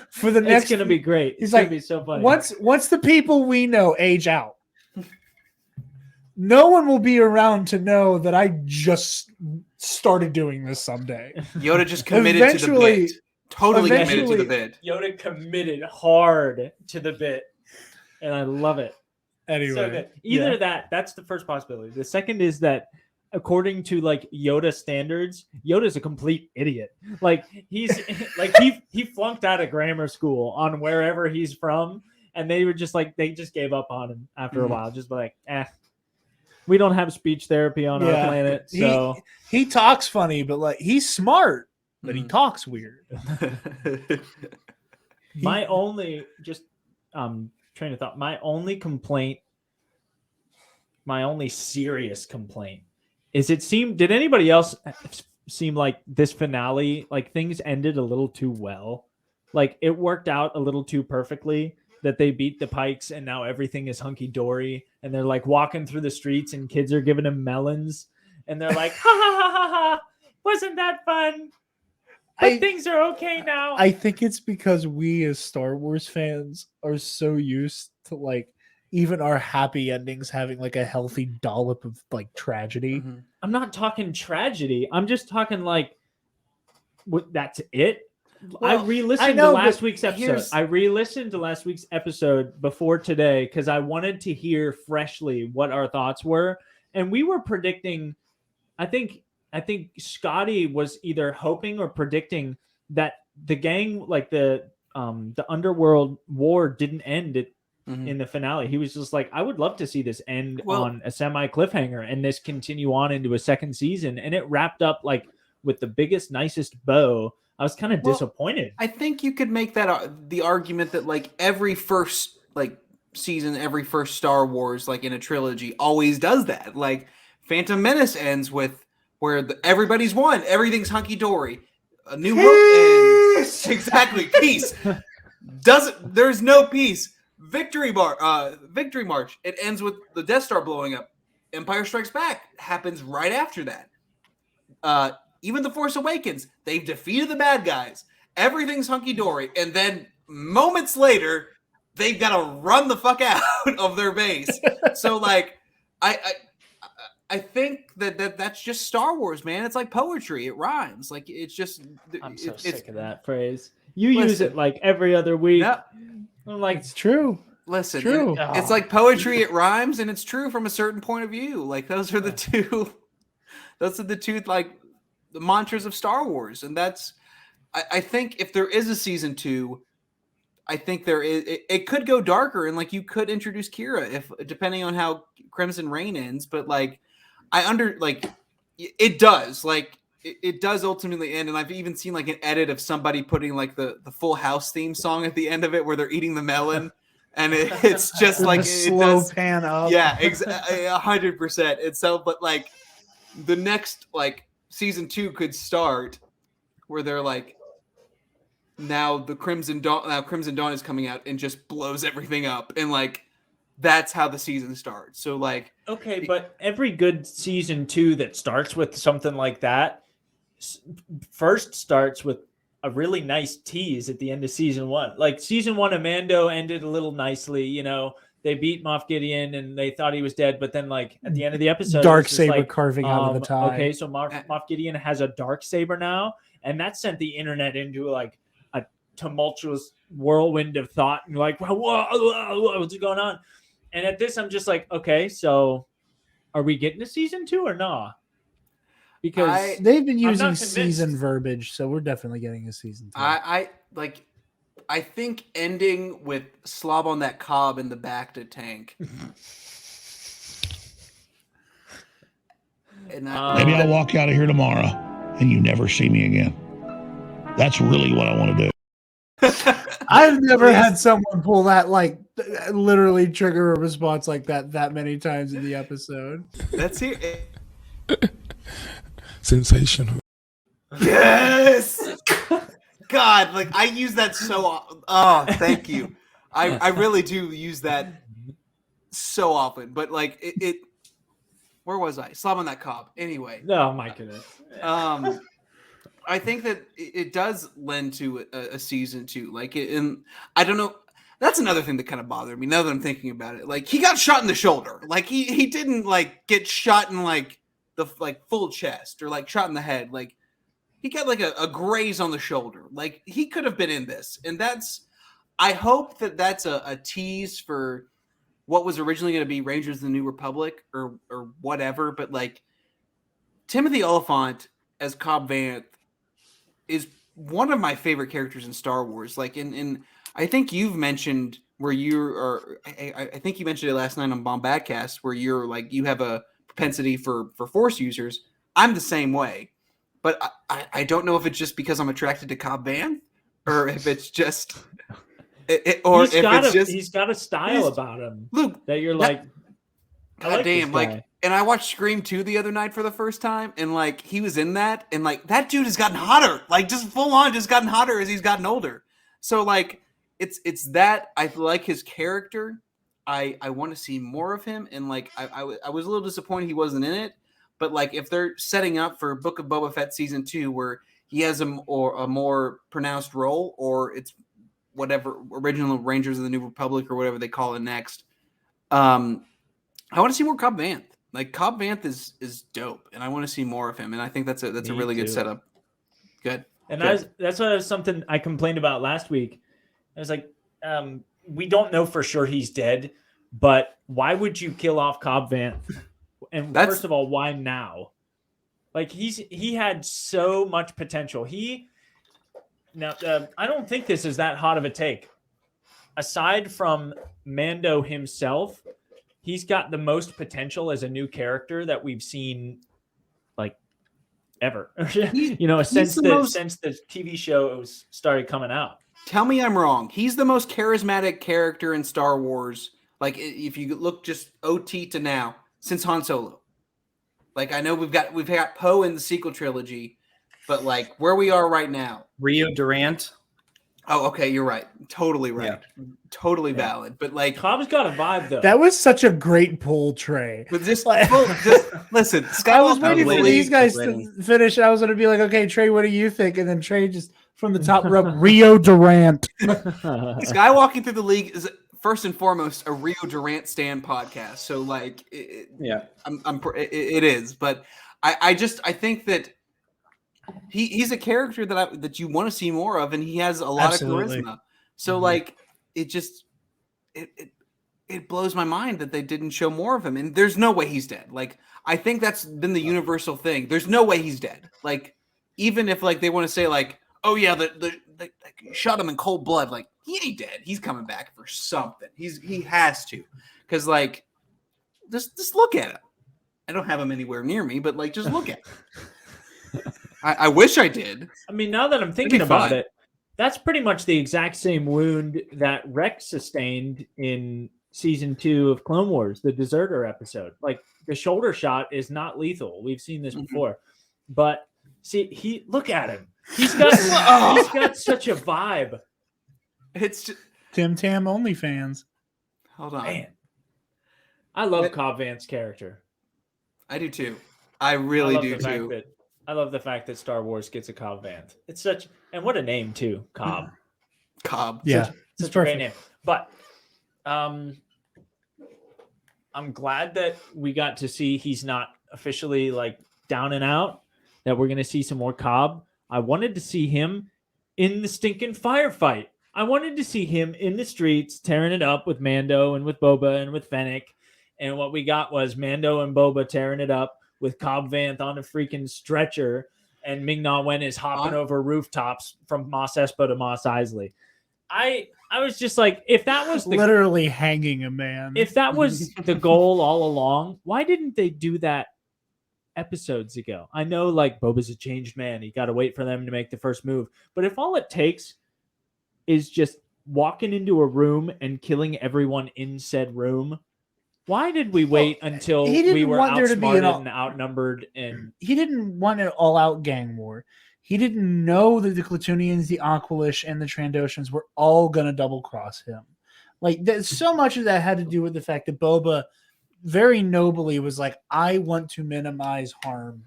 For the next, it's gonna be great. He's like, gonna be so funny. Once the people we know age out, no one will be around to know that I just started doing this someday. Yoda just committed to the bit. Totally committed to the bit. Yoda committed hard to the bit. And I love it. Anyway. So that's the first possibility. The second is that according to like Yoda standards, Yoda's a complete idiot. Like he's like he flunked out of grammar school on wherever he's from. And they were just like, they just gave up on him after a while. Just like, we don't have speech therapy on our planet, so he talks funny, but like he's smart, but he talks weird. My only just train of thought. My only serious complaint is did anybody else seem like this finale, like things ended a little too well? Like it worked out a little too perfectly that they beat the Pikes and now everything is hunky dory and they're like walking through the streets and kids are giving them melons and they're like, ha ha ha ha ha, wasn't that fun? But things are okay now. I think it's because we as Star Wars fans are so used to like even our happy endings having like a healthy dollop of like tragedy. Mhm. I'm not talking tragedy. I'm just talking like that's it. Well, I re-listened to last week's episode. I re-listened to last week's episode before today because I wanted to hear freshly what our thoughts were, and we were predicting. I think Scotty was either hoping or predicting that the gang, like the underworld war, didn't end in the finale. He was just like, I would love to see this end on a semi cliffhanger and this continue on into a second season, and it wrapped up like with the biggest, nicest bow. I was kind of disappointed. I think you could make that the argument that like every first like season, every first Star Wars like in a trilogy always does that. Like Phantom Menace ends with where everybody's won, everything's hunky dory. A New Hope ends exactly peace. There's no peace. Victory March. It ends with the Death Star blowing up. Empire Strikes Back happens right after that. Even The Force Awakens, they've defeated the bad guys. Everything's hunky-dory. And then moments later, they've got to run the fuck out of their base. So, like, I think that's just Star Wars, man. It's like poetry. It rhymes. Like, it's just... I'm so sick of that phrase. You use it, like, every other week. Yep. I'm like, it's true. Listen, it's true. It's like poetry. It rhymes, and it's true from a certain point of view. Like, those are the two... Those are the two, like... the mantras of Star Wars. And that's, I think if there is a season 2, I think it could go darker and like you could introduce Kira if depending on how Crimson Reign ends, but like it does ultimately end. And I've even seen like an edit of somebody putting like the Full House theme song at the end of it where they're eating the melon. And it's just like a slow pan up. Yeah, 100%. It's so, but like the next like season 2 could start where they're like, now Crimson Dawn is coming out and just blows everything up, and like that's how the season starts. So like, okay, but every good season 2 that starts with something like that first starts with a really nice tease at the end of season 1. Like season 1 of Mando ended a little nicely, you know. They beat Moff Gideon and they thought he was dead, but then like at the end of the episode, dark saber carving out of the tie. Okay, so Moff Gideon has a dark saber now, and that sent the internet into like a tumultuous whirlwind of thought, and like, whoa, what's going on? And at this, I'm just like, okay, so are we getting a season 2 or not? Because they've been using season verbiage, so we're definitely getting a season 2. I think ending with slob on that cob in the back to tank. Maybe I'll walk out of here tomorrow and you never see me again. That's really what I want to do. I've never had someone pull that, like, literally trigger a response like that many times in the episode. That's it. Sensational. Yes. God, like I use that so often. Oh, thank you. I really do use that so often. But like it where was I? Slob on that cob. Anyway. Oh my goodness. I think that it does lend to a season 2. Like and I don't know. That's another thing that kind of bothered me now that I'm thinking about it. Like he got shot in the shoulder. Like he didn't like get shot in like the like full chest or like shot in the head. Like he got like a graze on the shoulder. Like he could have been in this. And I hope that that's a tease for what was originally going to be Rangers of the New Republic or whatever. But like Timothy Olyphant as Cobb Vanth is one of my favorite characters in Star Wars. Like in I think you've mentioned where I think you mentioned it last night on Bombadcast where you're like, you have a propensity for Force users. I'm the same way. But I don't know if it's just because I'm attracted to Cobb Vanth or if it's just Or he's if got it's just he's got a style about him Luke. that you're that- like, I God like this damn, guy. and I watched Scream 2 the other night for the first time, and like he was in that, and like that dude has gotten hotter, like just full on, just gotten hotter as he's gotten older. So like it's that I like his character. I want to see more of him, and like I was a little disappointed he wasn't in it, but like if they're setting up for Book of Boba Fett season 2 where he has a more pronounced role, or it's whatever original Rangers of the New Republic or whatever they call it next. I want to see more Cobb Vanth. Like Cobb Vanth is dope, and I want to see more of him. And I think that's a really good setup. Good. And Good. that's something I complained about last week. I was like, we don't know for sure he's dead, but why would you kill off Cobb Vanth? And first of all, why now? Like he had so much potential. I don't think this is that hot of a take. Aside from Mando himself, he's got the most potential as a new character that we've seen, like, ever. Since the TV shows started coming out. Tell me I'm wrong. He's the most charismatic character in Star Wars. Like if you look just OT to now, since Han Solo. Like I know we've got Poe in the sequel trilogy, but like where we are right now, Rio Durant. Oh, okay, you're right. Totally right. Yeah. Totally valid. But like Cobb's got a vibe though. That was such a great pull, Trey. But just listen, I was waiting for these guys to finish. I was going to be like, okay, Trey, what do you think? And then Trey just from the top rope, Rio Durant. Skywalking through the league is first and foremost a Rio Durant stand podcast. So like, it is. But I think that he's a character that you want to see more of, and he has a lot of charisma. So like, it blows my mind that they didn't show more of him. And there's no way he's dead. Like, I think that's been the universal thing. There's no way he's dead. Like, even if like they want to say like, oh yeah, they shot him in cold blood. Like, he ain't dead. He's coming back for something. He has to, because like, just look at him. I don't have him anywhere near me, but like, just look at him. I wish I did. I mean, now that I'm thinking about it, that's pretty much the exact same wound that Rex sustained in season 2 of Clone Wars, the Deserter episode. Like, the shoulder shot is not lethal. We've seen this before. But see, look at him. He's got such a vibe. It's just, Tim Tam OnlyFans. Hold on. Man. I love Cobb Vanth's character. I do too. I really do too. I love the fact that Star Wars gets a Cobb Vanth. It's such, and what a name too, Cobb. Cobb. Yeah, such a great name. But I'm glad that we got to see he's not officially like down and out, that we're going to see some more Cobb. I wanted to see him in the stinking firefight. I wanted to see him in the streets tearing it up with Mando and with Boba and with Fennec. And what we got was Mando and Boba tearing it up with Cobb Vanth on a freaking stretcher, and Ming-Na Wen is hopping over rooftops from Mos Espa to Mos Eisley. I was just like, if that was literally hanging a man, if that was the goal all along, why didn't they do that episodes ago? I know like Boba's a changed man. You got to wait for them to make the first move. But if all it takes is just walking into a room and killing everyone in said room, why did we wait until we were outsmarted and outnumbered? And he didn't want an all-out gang war. He didn't know that the Klatooinians, the Aqualish, and the Trandoshans were all going to double-cross him. Like, so much of that had to do with the fact that Boba very nobly was like, I want to minimize harm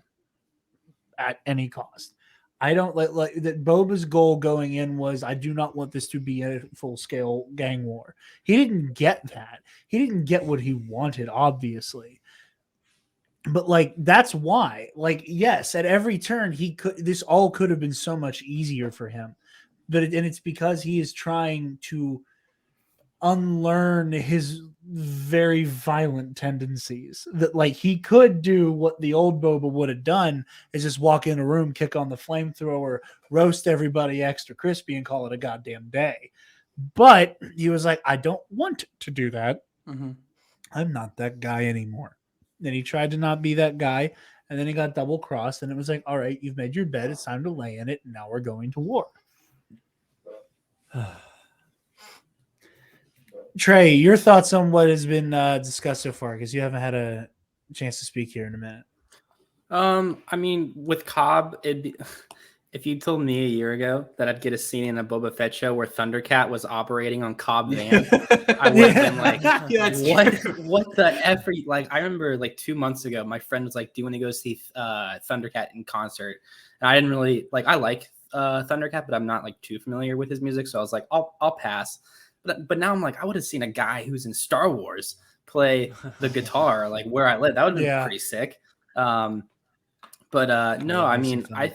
at any cost. I don't like that. Boba's goal going in was, I do not want this to be a full-scale gang war. He didn't get that. He didn't get what he wanted, obviously. But like, that's why, like, yes, at every turn this all could have been so much easier for him. But it's because he is trying to unlearn his very violent tendencies, that like he could do what the old Boba would have done, is just walk in a room, kick on the flamethrower, roast everybody extra crispy, and call it a goddamn day. But he was like, I don't want to do that. I'm not that guy anymore. Then he tried to not be that guy, and then he got double crossed, and it was like, all right, you've made your bed, it's time to lay in it, and now we're going to war. Trey, your thoughts on what has been discussed so far? Because you haven't had a chance to speak here in a minute. I mean, with Cobb, if you told me a year ago that I'd get a scene in a Boba Fett show where Thundercat was operating on Cobb Van, I would have been like, what the F are you? Like, I remember like 2 months ago, my friend was like, do you want to go see Thundercat in concert? And I didn't really like, I like Thundercat, but I'm not like too familiar with his music. So I was like, I'll pass. But now I'm like, I would have seen a guy who's in Star Wars play the guitar, like where I live. That would have been pretty sick. No, I mean, I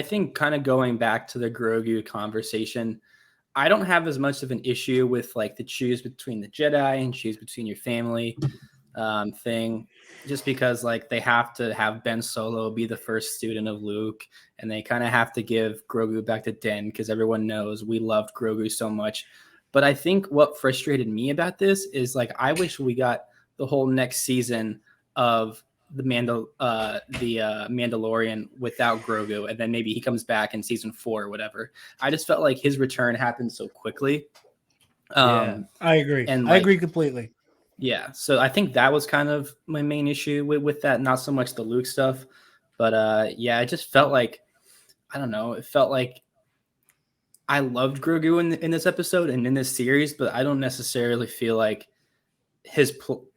think kind of going back to the Grogu conversation, I don't have as much of an issue with like the choose between the Jedi and choose between your family thing, just because like they have to have Ben Solo be the first student of Luke, and they kind of have to give Grogu back to Den because everyone knows we loved Grogu so much. But I think what frustrated me about this is like I wish we got the whole next season of the Mandalorian without Grogu, and then maybe he comes back in season 4 or whatever. I just felt like his return happened so quickly. I agree. And I agree completely. Yeah, so I think that was kind of my main issue with that, not so much the Luke stuff, but yeah, it just felt like, I don't know, it felt like I loved Grogu in this episode and in this series, but I don't necessarily feel like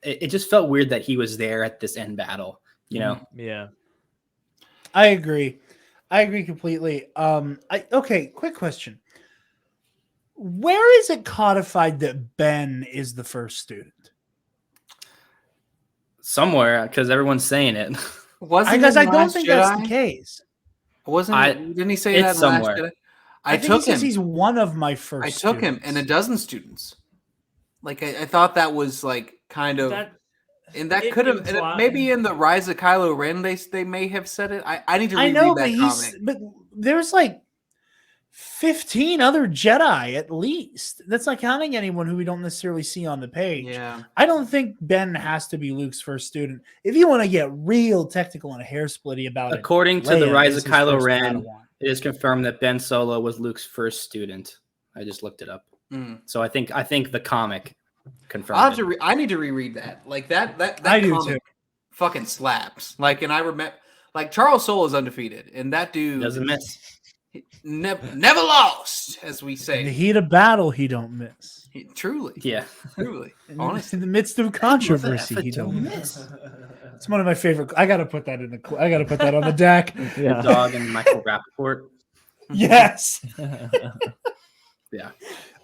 it just felt weird that he was there at this end battle, you know? Yeah. I agree completely. Okay, quick question. Where is it codified that Ben is the first student? Somewhere, because everyone's saying it. Because I don't think that's the case. Didn't he say that somewhere? Last Jedi? I think he says he's one of my first. I took him and a dozen students. Like I thought that was like kind of, and that could have maybe in the Rise of Kylo Ren they may have said it. I need to reread that comic. But there's like 15 other Jedi at least. That's not counting anyone who we don't necessarily see on the page. Yeah, I don't think Ben has to be Luke's first student. If you want to get real technical and hair splitty about it, according to the Rise of Kylo Ren, it is confirmed that Ben Solo was Luke's first student. I just looked it up. So I think the comic confirmed. I need to reread that. Like that I do comic too. fucking slaps. Like, and I remember, like Charles Soule is undefeated, and that dude doesn't miss. Never lost, as we say. In the heat of battle, he don't miss. Truly, honestly, in the midst of controversy, he don't miss. It's one of my favorite. I gotta put that on the deck. The dog and Michael Rappaport. Yes. Yeah.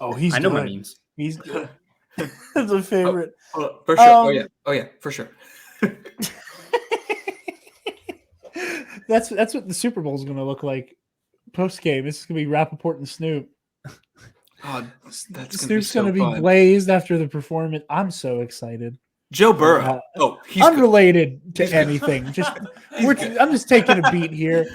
Oh, he's. I know good. my memes. He's good. That's a favorite. For sure. Oh yeah, for sure. That's what the Super Bowl is going to look like post game. This is going to be Rappaport and Snoop. Oh, Snoop's going to be blazed after the performance. I'm so excited. Joe Burrow. He's unrelated to anything. I'm just taking a beat here.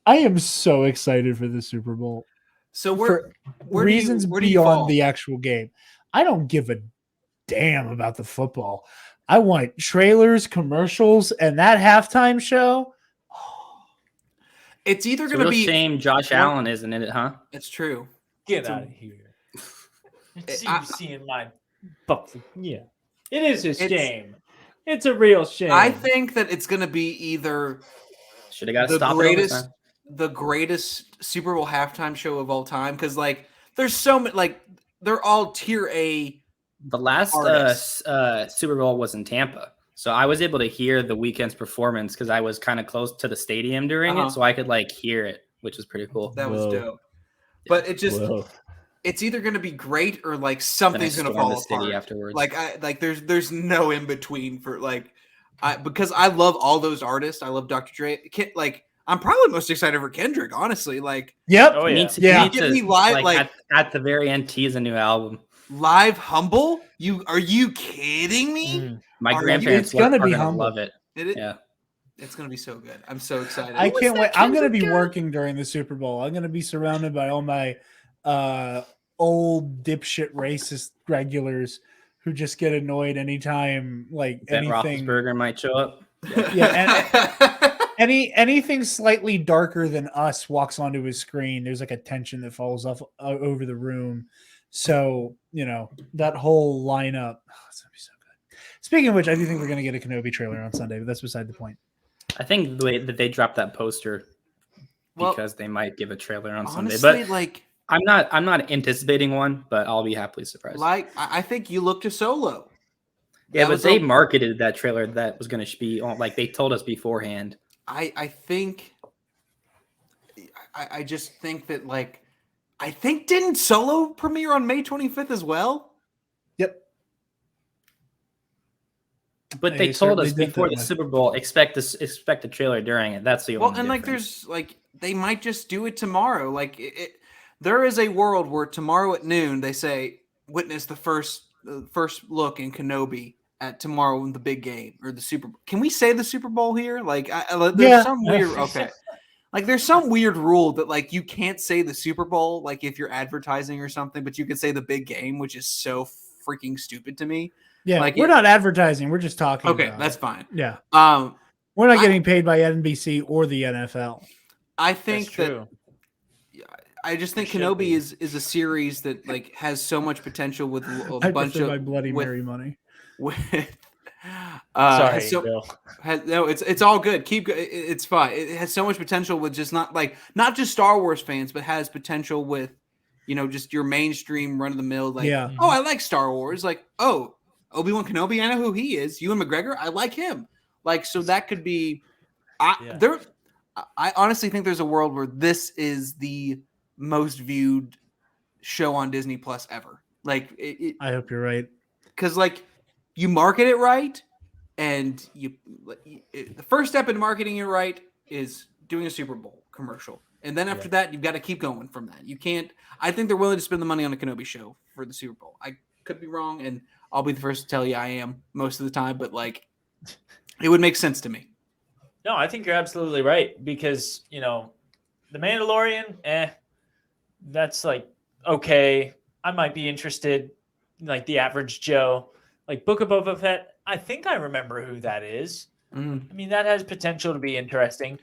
I am so excited for the Super Bowl. So for reasons beyond the actual game. I don't give a damn about the football. I want trailers, commercials, and that halftime show. It's either going to be shame Josh Allen isn't in it, huh? It's true. Get out of here. It's seeing my yeah. It is a shame. It's a real shame. I think that it's going to be either should have got to stop the greatest Super Bowl halftime show of all time, because like there's so many, like they're all tier A. The last Super Bowl was in Tampa, so I was able to hear the weekend's performance because I was kind of close to the stadium during it, so I could like hear it, which was pretty cool. That was dope. But it just it's either going to be great or like something's going to fall apart afterwards. Like there's no in between for because I love all those artists. I love Dr. Dre. Like I'm probably most excited for Kendrick, honestly. Like, yep. Oh, yeah. Get me live, like at the very end, tease a new album. Live Humble? Are you kidding me? My grandparents are gonna love it. Yeah. It's gonna be so good. I'm so excited. I can't wait. I'm gonna be working during the Super Bowl. I'm gonna be surrounded by all my old dipshit racist regulars who just get annoyed anytime like Ben anything. Roethlisberger might show up. Yeah. Anything slightly darker than us walks onto his screen. There's like a tension that falls off over the room So, that whole lineup, it's going to be so good. Speaking of which, I do think we're going to get a Kenobi trailer on Sunday, but that's beside the point. I think the way that they dropped that poster Well, because they might give a trailer on honestly, Sunday. But like I'm not anticipating one, but I'll be happily surprised. I think you look to Solo. Yeah, That but was they marketed that trailer that was going to be on, like they told us beforehand. I think I just think that didn't Solo premiere on May 25th as well? Yep. But they told us before the Super Bowl expect a trailer during it. That's the only difference. There's they might just do it tomorrow. There is a world where tomorrow at noon they say witness the first look in Kenobi at tomorrow in the big game or the Super Bowl. Can we say the Super Bowl here? There's some weird there's some weird rule that you can't say the Super Bowl if you're advertising or something, but you can say the big game, which is so freaking stupid to me. Yeah, we're not advertising. We're just talking. Okay, about that's fine. Yeah. We're not getting paid by NBC or the NFL. I think that. I just think Kenobi is a series that has so much potential with a bunch of my Bloody Mary money. Sorry, Bill. It's all good. It's fine. It has so much potential with just not just Star Wars fans, but has potential with just your mainstream run of the mill. Oh, I like Star Wars. Obi-Wan Kenobi, I know who he is. Ewan McGregor, I like him. So that could be. I honestly think there's a world where this is the most viewed show on Disney Plus ever. I hope you're right. Because you market it right, and the first step in marketing it right is doing a Super Bowl commercial, and then after that you've got to keep going from that. You can't. I think they're willing to spend the money on a Kenobi show for the Super Bowl. I could be wrong, and I'll be the first to tell you I am most of the time, but it would make sense to me. No, I think you're absolutely right because the Mandalorian, that's okay. I might be interested, the average Joe. Book of Boba Fett, I think I remember who that is. Mm. I mean, that has potential to be interesting.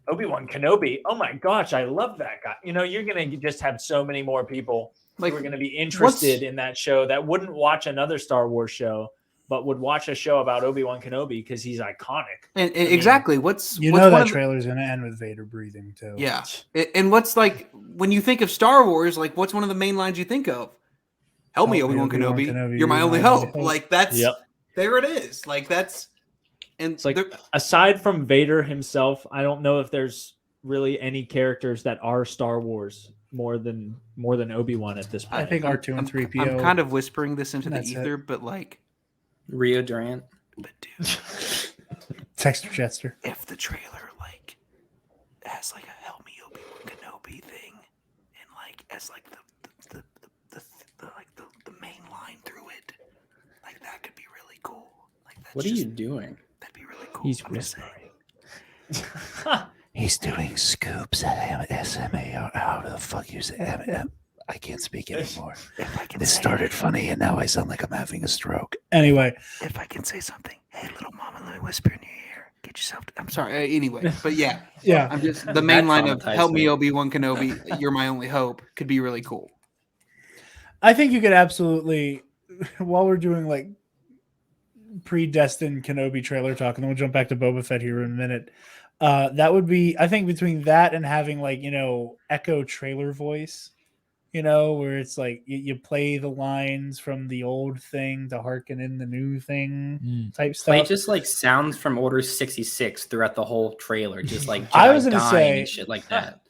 Obi-Wan Kenobi, oh my gosh, I love that guy. You're going to just have so many more people who are going to be interested in that show that wouldn't watch another Star Wars show, but would watch a show about Obi-Wan Kenobi because he's iconic. And exactly. That trailer's going to end with Vader breathing too. Yeah. And what's when you think of Star Wars, what's one of the main lines you think of? Help me, Obi-Wan Kenobi. You're my only hope. That's there it is. That's and it's aside from Vader himself, I don't know if there's really any characters that are Star Wars more than Obi-Wan at this point. I think R2 and 3PO. I'm kind of whispering this into the ether, but Rio Durant. But dude, Texter Chester. If the trailer has a help me Obi-Wan Kenobi thing, and as the main line through it, that could be really cool. What are you doing? That'd be really cool. He's whispering. He's doing scoops at SMAR. How the fuck you say? I can't speak anymore. This started funny, and now I sound like I'm having a stroke. Anyway, if I can say something, hey, little mama, let me whisper in your ear. Get yourself. I'm sorry. Anyway, but yeah. I'm just the main line of "Help me, Obi-Wan Kenobi. You're my only hope" could be really cool. I think you could absolutely, while we're doing predestined Kenobi trailer talk, and then we'll jump back to Boba Fett here in a minute. That would be, I think, between that and having echo trailer voice. Where it's you play the lines from the old thing to hearken in the new thing type stuff. It just sounds from Order 66 throughout the whole trailer, just Jedi I was gonna say and shit like that.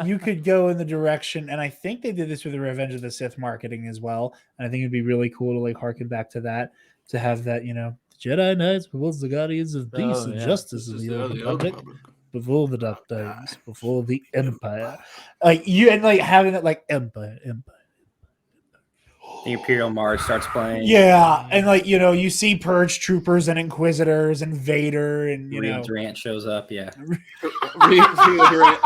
You could go in the direction, and I think they did this with the Revenge of the Sith marketing as well. And I think it'd be really cool to harken back to that, to have that Jedi Knights was the guardians of peace and justice in the Old Republic. Before the Dark Times, before the Empire, having that Empire. The Imperial March starts playing. Yeah, and you see Purge Troopers and Inquisitors and Vader and Rio Durant shows up. Yeah, Rio Durant.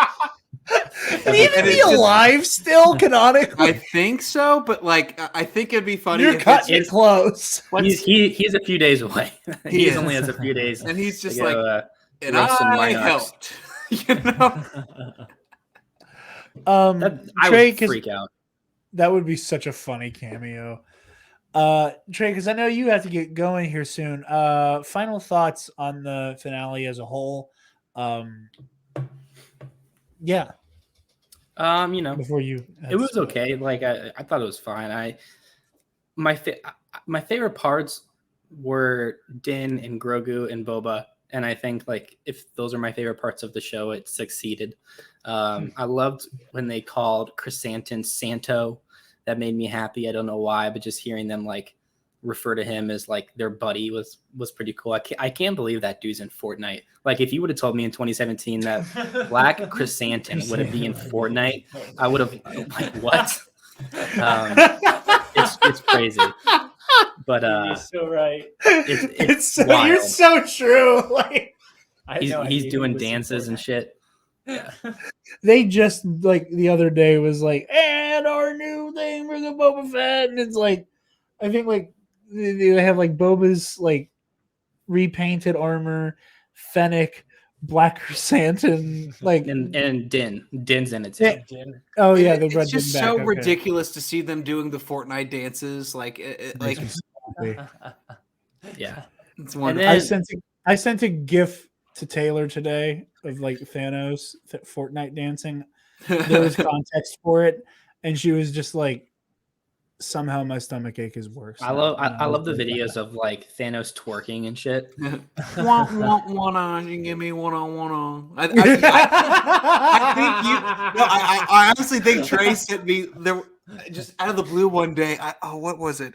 Can he even be alive still, canonically? I think so, but I think it'd be funny. You're cutting it close. He's a few days away. He only has a few days, and he's just and I helped. I Trey, would freak out. That would be such a funny cameo. Trey, because I know you have to get going here soon. Final thoughts on the finale as a whole. Yeah. Before you, it was okay. Like I thought it was fine. My favorite parts were Din and Grogu and Boba, and I think like if those are my favorite parts of the show, it succeeded. I loved when they called Chrysanthemum Santo. That made me happy. I don't know why, but just hearing them like refer to him as like their buddy was pretty cool. I can't believe that dude's in Fortnite. Like if you would have told me in 2017 that Black Chrysanthemum would be in Fortnite, I would have like what? It's crazy. But You're so right. It's wild. You're so true. Like he's doing dances and shit. Yeah. They just like the other day was like, and our new thing for the Boba Fett, and it's like, I think like they have like Boba's like repainted armor, Fennec, Black Chrysanthemum, like and Din's in it too. Din. Oh yeah, it's just so ridiculous to see them doing the Fortnite dances. Like yeah, it's wonderful. I sent a GIF to Taylor today of like Thanos Fortnite dancing. There was context for it, and she was just like, somehow my stomach ache is worse. I love the videos of like Thanos twerking and shit. You give me one on. I think I honestly think Trey sent me there just out of the blue one day. What was it?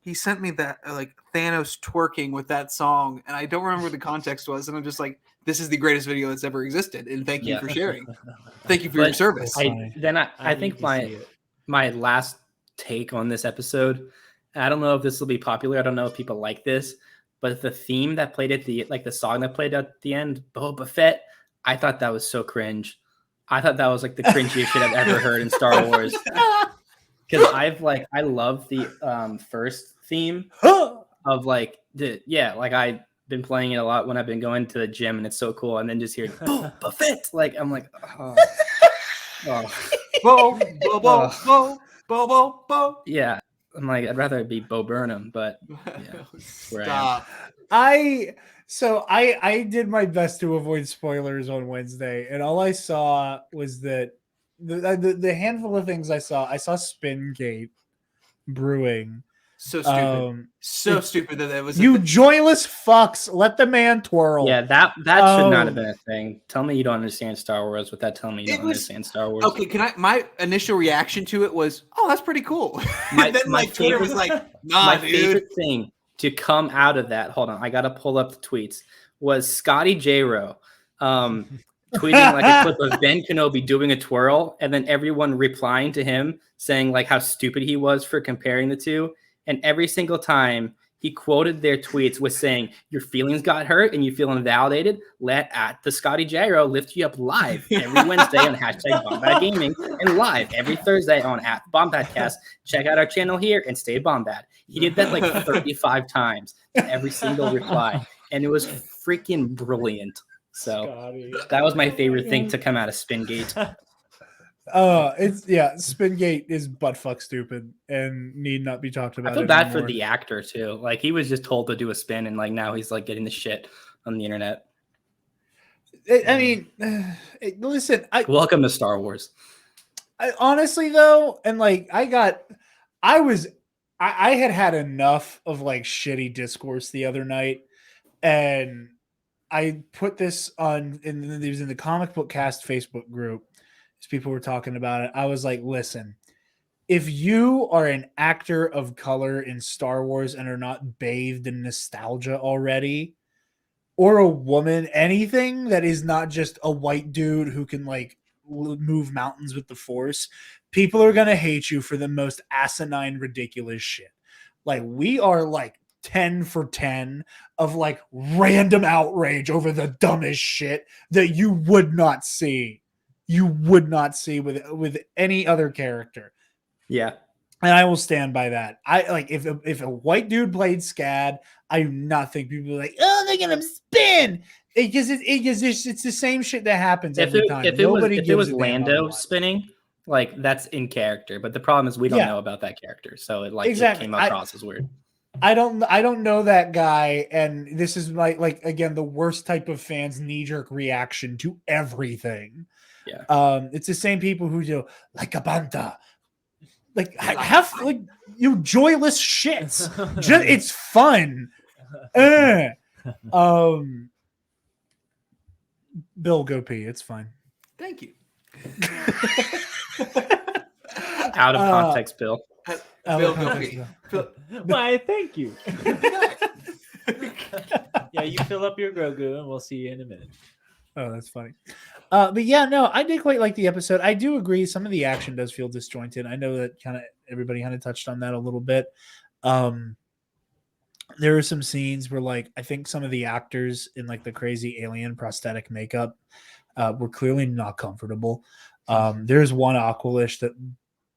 He sent me that like Thanos twerking with that song, and I don't remember what the context was. And I'm just like, this is the greatest video that's ever existed, and thank you for sharing. Thank you for your service. I think my last take on this episode, I don't know if this will be popular. I don't know if people like this, but the theme that played at the the song that played at the end, Boba Fett, I thought that was so cringe. I thought that was like the cringiest shit I've ever heard in Star Wars. Because I love the first theme of like I've been playing it a lot when I've been going to the gym, and it's so cool. And then just hearing Boba Fett, like I'm like, Bo. Yeah, I'm like, I'd rather it be Bo Burnham, but yeah, stop. I did my best to avoid spoilers on Wednesday, and all I saw was that the handful of things I saw Spingate brewing. So stupid. Stupid that it was. You joyless fucks, let the man twirl. Yeah, that should not have been a thing. Tell me you don't understand Star Wars without telling me you don't understand Star Wars. Okay, my initial reaction to it was, oh, that's pretty cool. My Twitter was like, nah, my dude. favorite thing to come out of that, hold on, I gotta pull up the tweets, was Scotty J-Ro tweeting like a clip of Ben Kenobi doing a twirl, and then everyone replying to him saying like how stupid he was for comparing the two. And every single time he quoted their tweets with saying, your feelings got hurt and you feel invalidated, let at the Scotty J-Ro lift you up live every Wednesday on hashtag Bombad Gaming, and live every Thursday on @BombadCast. Check out our channel here and stay Bombad. He did that like 35 times in every single reply, and it was freaking brilliant. So Scotty. That was my favorite thing to come out of Spingate. Spingate is buttfuck stupid and need not be talked about. I feel bad for the actor too. Like he was just told to do a spin, and like now he's like getting the shit on the internet. Listen. Welcome to Star Wars. Honestly though, and like I had enough of like shitty discourse the other night, and I put this on, and it was in the Comic Book Cast Facebook group. People were talking about it. I was like, listen, if you are an actor of color in Star Wars and are not bathed in nostalgia already, or a woman, anything that is not just a white dude who can like move mountains with the Force, people are going to hate you for the most asinine, ridiculous shit. Like we are like 10 for 10 of like random outrage over the dumbest shit that you would not see. With any other character. Yeah. And I will stand by that. I like if a white dude played Scad, I do not think people are like, oh, they're gonna spin. It's the same shit that happens every time. If it was Lando spinning, like that's in character. But the problem is we don't know about that character, so it Exactly. it came across as weird. I don't know that guy, and this is like again the worst type of fans knee-jerk reaction to everything. Yeah. It's the same people who do like a banta. Like have like you joyless shits. Just it's fun. Bill, go pee. It's fine. Thank you. Out of context, Bill. Bill, go pee. Why, thank you. Yeah, you fill up your Grogu and we'll see you in a minute. Oh, that's funny. But yeah, no, I did quite like the episode. I do agree some of the action does feel disjointed. I know that kind of everybody kind of touched on that a little bit. There are some scenes where like I think some of the actors in like the crazy alien prosthetic makeup were clearly not comfortable. There's one Aqualish that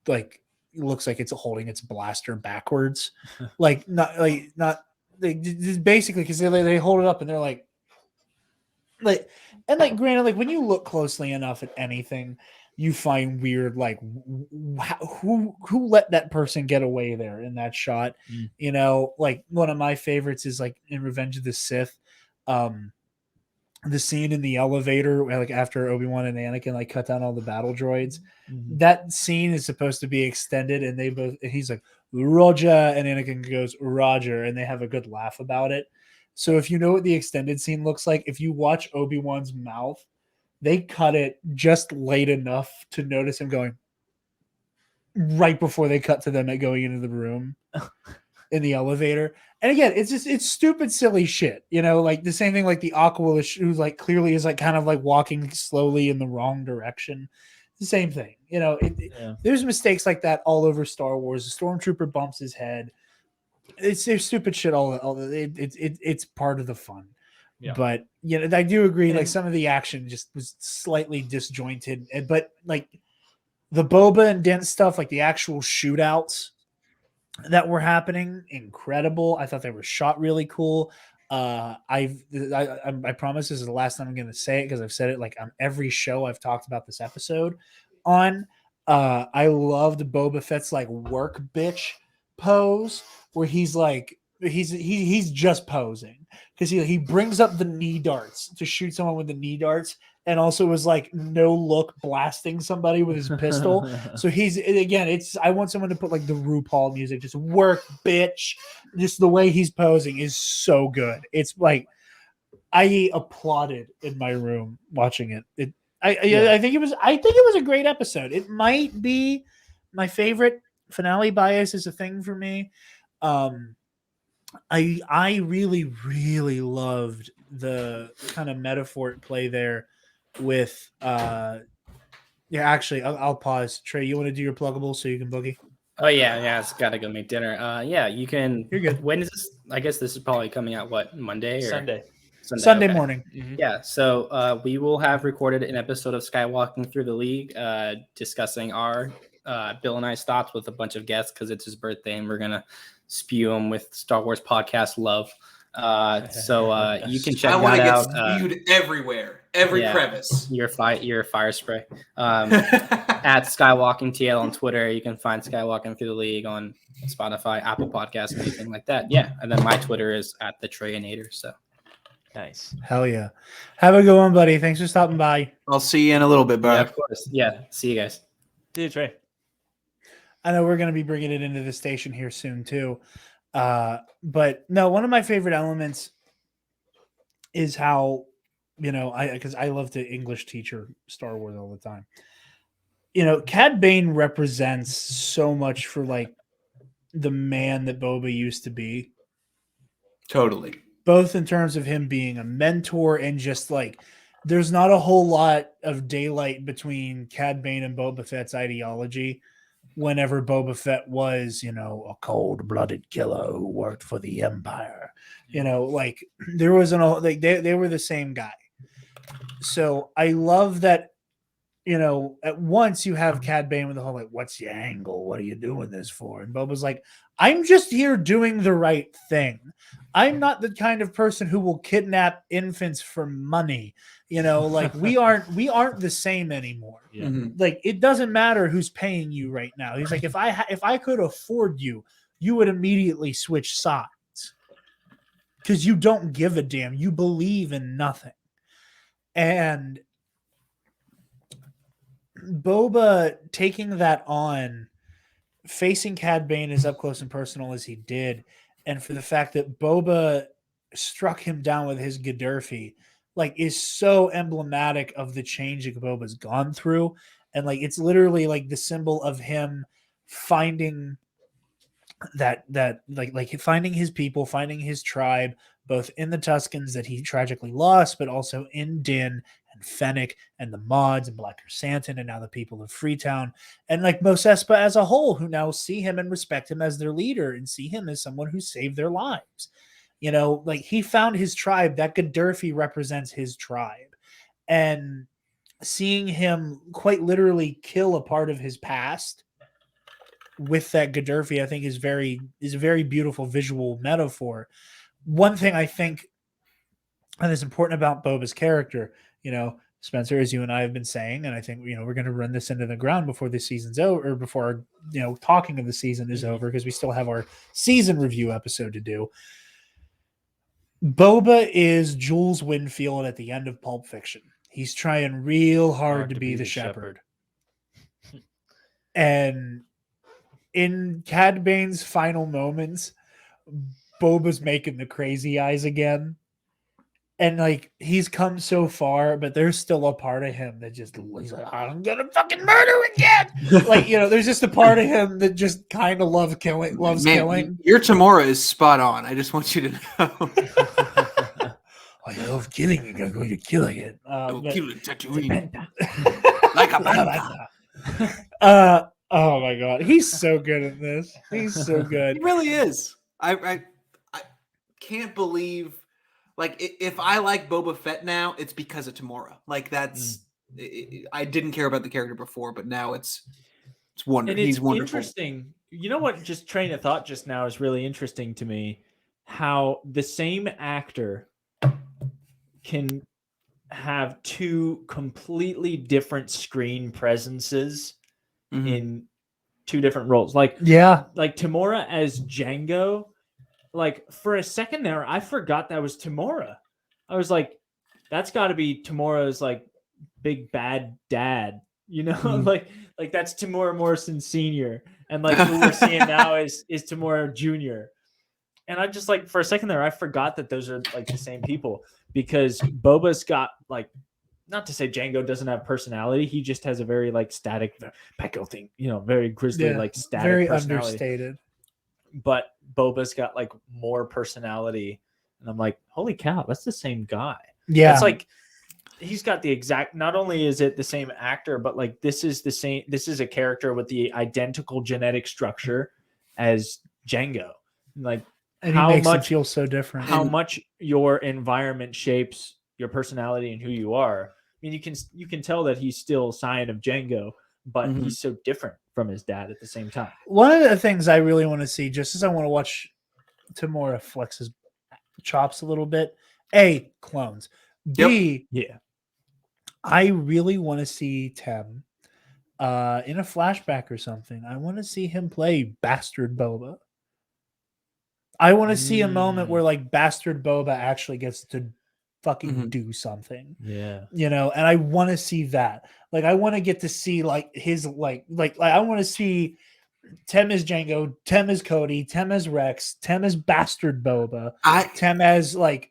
like looks like it's holding its blaster backwards. Not just basically because they hold it up and they're like and like granted, like when you look closely enough at anything, you find weird like who let that person get away there in that shot. You know, like one of my favorites is like in Revenge of the Sith, the scene in the elevator where, like after Obi-Wan and Anakin like cut down all the battle droids. That scene is supposed to be extended, and he's like Roger, and Anakin goes Roger, and they have a good laugh about it. So if you know what the extended scene looks like, if you watch Obi-Wan's mouth, they cut it just late enough to notice him going right before they cut to them at going into the room in the elevator. And again, it's stupid, silly shit. You know, like the same thing like the Aqualish who's like clearly is like kind of like walking slowly in the wrong direction. The same thing. You know, there's mistakes like that all over Star Wars. The Stormtrooper bumps his head. There's stupid shit it's part of the fun. Yeah. But you know, I do agree, like some of the action just was slightly disjointed. But like the Boba and Dent stuff, like the actual shootouts that were happening, incredible. I thought they were shot really cool. I promise this is the last time I'm going to say it because I've said it like on every show I've talked about this episode on. I loved Boba Fett's like work bitch pose where he's like he's just posing because he brings up the knee darts to shoot someone with the knee darts and also was like no look blasting somebody with his pistol. So he's again, I want someone to put like the RuPaul music, just work bitch. Just the way he's posing is so good. It's like I applauded in my room watching it. I think it was a great episode. It might be my favorite. Finale bias is a thing for me. I really, really loved the kind of metaphor at play there with actually I'll pause. Trey, you want to do your pluggable so you can boogie? Oh yeah, it's gotta go make dinner. You can. You're good. When is this? I guess this is probably coming out Monday or Sunday okay. morning. Mm-hmm. Yeah, so we will have recorded an episode of Skywalking Through the League, discussing our Bill and I's thoughts with a bunch of guests because it's his birthday and we're gonna spew him with Star Wars podcast love. So you can check that out. Spewed everywhere, every crevice. Your fire spray. At Skywalking TL on Twitter. You can find Skywalking Through the League on Spotify, Apple Podcasts, anything like that. Yeah, and then my Twitter is at the Treyinator. So nice. Hell yeah. Have a good one, buddy. Thanks for stopping by. I'll see you in a little bit, bro. Yeah, of course. Yeah, see you guys. See you, Trey. I know we're going to be bringing it into the station here soon too. But no, one of my favorite elements is how, because I love to English teacher Star Wars all the time. Cad Bane represents so much for like the man that Boba used to be. Totally. Both in terms of him being a mentor and just like, there's not a whole lot of daylight between Cad Bane and Boba Fett's ideology. Whenever Boba Fett was, a cold-blooded killer who worked for the Empire, like there wasn't they were the same guy. So I love that at once you have Cad Bane with the whole like, "What's your angle? What are you doing this for?" And Boba's like, "I'm just here doing the right thing. I'm not the kind of person who will kidnap infants for money. Like we aren't the same anymore. Yeah. Like it doesn't matter who's paying you right now." He's like, if I could afford you, you would immediately switch sides because you don't give a damn. You believe in nothing. And Boba taking that on, facing Cad Bane as up close and personal as he did, and for the fact that Boba struck him down with his Gaddafi, like, is so emblematic of the change that Boba's gone through. And like, it's literally like the symbol of him finding that finding his people, finding his tribe, both in the Tuscans that he tragically lost, but also in Din and Fennec and the Mods and Black Chrysanthemum and now the people of Freetown and like Mos Espa as a whole, who now see him and respect him as their leader and see him as someone who saved their lives. Like he found his tribe. That Gaddafi represents his tribe. And seeing him quite literally kill a part of his past with that Gaddafi, I think is a very beautiful visual metaphor. One thing I think that is important about Boba's character, Spencer, as you and I have been saying, and I think, we're going to run this into the ground before the season's over, or before, talking of the season is over, because we still have our season review episode to do. Boba is Jules Winfield at the end of Pulp Fiction. He's trying real hard to be the shepherd. And in Cad Bane's final moments, Boba's making the crazy eyes again. And like, he's come so far, but there's still a part of him that just, he's like, I'm gonna fucking murder again. Like, there's just a part of him that just kind of loves killing. Your Tamora is spot on. I just want you to know. I love killing it. I'm going to kill it. Kill it, Tatooine. Like a panther. Oh my god, he's so good at this. He's so good. He really is. I can't believe. Like, if I like Boba Fett now, it's because of Tamora. Like, that's I didn't care about the character before, but now it's wonderful. He's wonderful. Interesting. You know what? Just train of thought just now is really interesting to me. How the same actor can have two completely different screen presences in two different roles. Like Tamora as Jango. Like, for a second there, I forgot that was Tamora. I was like, that's got to be Tamora's like big bad dad, like that's Tamora Morrison Sr. And like who we're seeing now is Tamora Jr. And I just like, for a second there, I forgot that those are like the same people, because Boba's got like, not to say Jango doesn't have personality. He just has a very like static Pecco thing, very grizzly, like static, very personality. Understated. But Boba's got like more personality, and I'm like, holy cow, that's the same guy. Yeah, it's like he's got the exact. Not only is it the same actor, but like this is the same. This is a character with the identical genetic structure as Jango. Like, and how makes it feel so different. How much your environment shapes your personality and who you are. I mean, you can tell that he's still a scion of Jango, but he's so different from his dad at the same time. One of the things I really want to see, just as I want to watch Tamora flex his chops a little bit, A, clones. B, I really want to see Tem in a flashback or something. I want to see him play Bastard Boba. I want to see a moment where like Bastard Boba actually gets to fucking do something. Yeah. And I want to see that. Like, I want to get to see like his like I want to see Tem as Jango, Tem as Cody, Tem as Rex, Tem as Bastard Boba, Tem as like,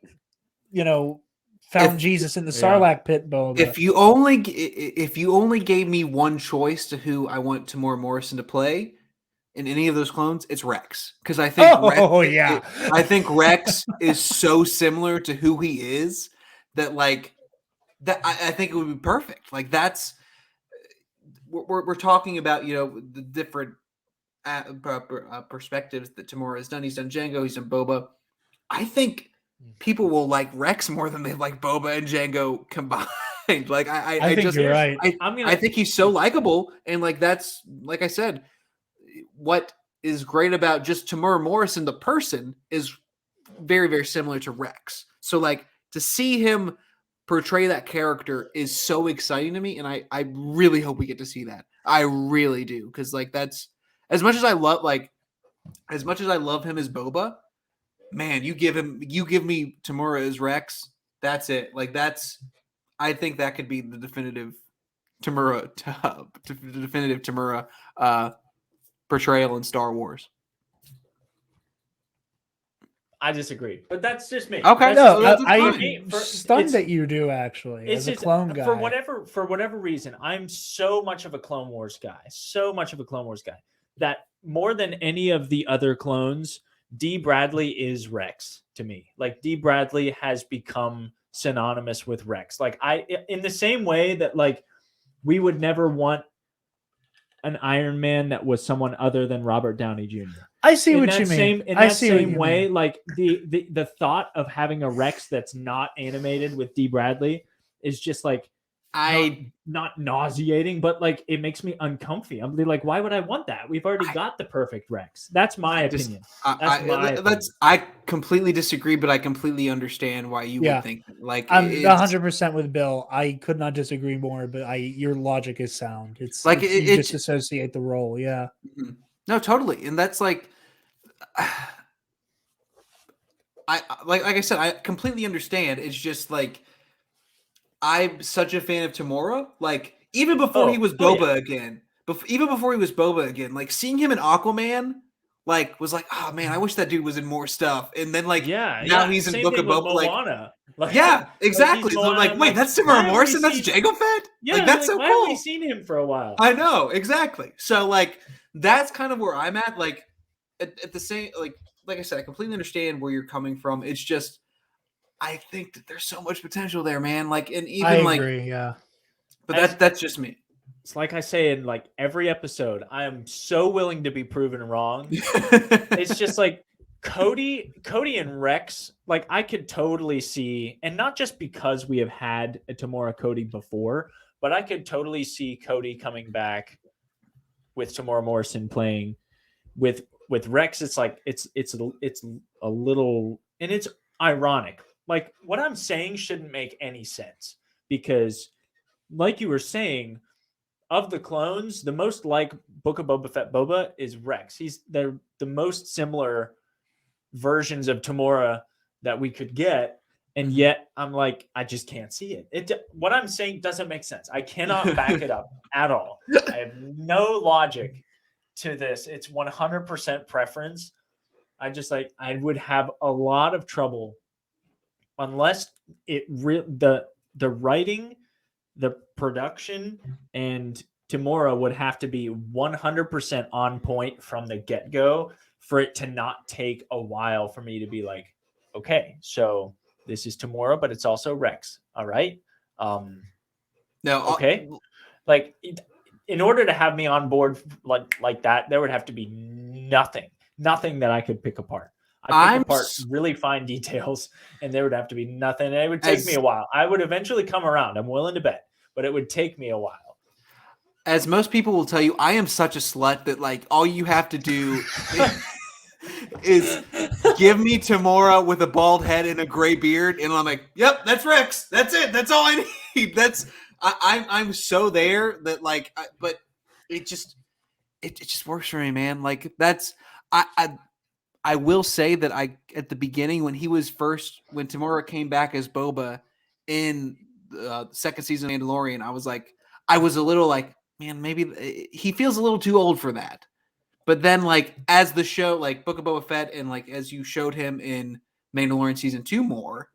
found Jesus in the Sarlacc pit Boba. If you only gave me one choice to who I want Tamora Morrison to play in any of those clones, it's Rex. Because I think I think Rex is so similar to who he is that like that I think it would be perfect. Like, that's we're talking about, the different perspectives that Tamora has done. He's done Jango, he's done Boba. I think people will like Rex more than they like Boba and Jango combined. mind. Like I think just you're right. I think he's so likable, and like that's like I said, what is great about just Tamura Morrison, the person, is very, very similar to Rex. So like to see him portray that character is so exciting to me, and I really hope we get to see that. I really do, because like that's as much as I love him as Boba, man, you give me Tamura as Rex, that's it. Like I think that could be the definitive Tamura portrayal in Star Wars. I disagree, but that's just me. Okay, I'm stunned it's- that you do actually. It's As a just clone guy, for whatever reason, I'm so much of a Clone Wars guy, that more than any of the other clones, D. Bradley is Rex to me. Like D. Bradley has become synonymous with Rex. Like in the same way that like we would never want an Iron Man that was someone other than Robert Downey Jr. I see what you mean. In that same way, like the thought of having a Rex that's not animated with D. Bradley is just like not nauseating, but like it makes me uncomfy. I'm like, why would I want that? We've already got the perfect Rex. That's my opinion. I completely disagree, but I completely understand why you would think that. Like I'm 100% with Bill. I could not disagree more, but your logic is sound. It's like you just associate the role. Yeah. No, totally, and that's like. Like I said, I completely understand. It's just like I'm such a fan of Tamura. Like even before he was Boba again, like seeing him in Aquaman, like was like, oh man, I wish that dude was in more stuff. And then like now he's in Book of Boba. Like yeah, exactly. So I'm like, wait, that's Tamura Morrison. That's Jango Fett. Yeah, like that's so why cool. Have we seen him for a while? I know exactly. So like that's kind of where I'm at. Like at the same like I said, I completely understand where you're coming from. It's just, I think that there's so much potential there, man. Like, and even I agree, yeah. But that's just me. It's like I say in like every episode, I am so willing to be proven wrong. It's just like Cody and Rex. Like I could totally see, and not just because we have had a Tamura Cody before, but I could totally see Cody coming back with Tamura Morrison playing with Rex. It's like it's a little, and it's ironic. Like what I'm saying shouldn't make any sense because, like you were saying, of the clones, the most like Book of Boba Fett Boba is Rex. They're the most similar versions of Tamura that we could get, and yet I'm like, I just can't see it. What I'm saying doesn't make sense. I cannot back it up at all. I have no logic to this. It's 100% preference. I would have a lot of trouble unless the writing, the production, and Tamura would have to be 100% on point from the get-go for it to not take a while for me to be like, okay, so this is Tamura, but it's also Rex. All right. Okay. Like in order to have me on board like that, there would have to be nothing that I could pick apart. I pick apart really fine details, and there would have to be nothing. And it would take me a while. I would eventually come around. I'm willing to bet, but it would take me a while. As most people will tell you, I am such a slut that like all you have to do is give me Tamura with a bald head and a gray beard, and I'm like, yep, that's Rex. That's it. That's all I need. I'm so there that like, but it just works for me, man. Like that's I will say that at the beginning when Tamura came back as Boba in the second season of Mandalorian, I was a little like, man, maybe he feels a little too old for that. But then like as the show, like Book of Boba Fett, and like as you showed him in Mandalorian season 2 more,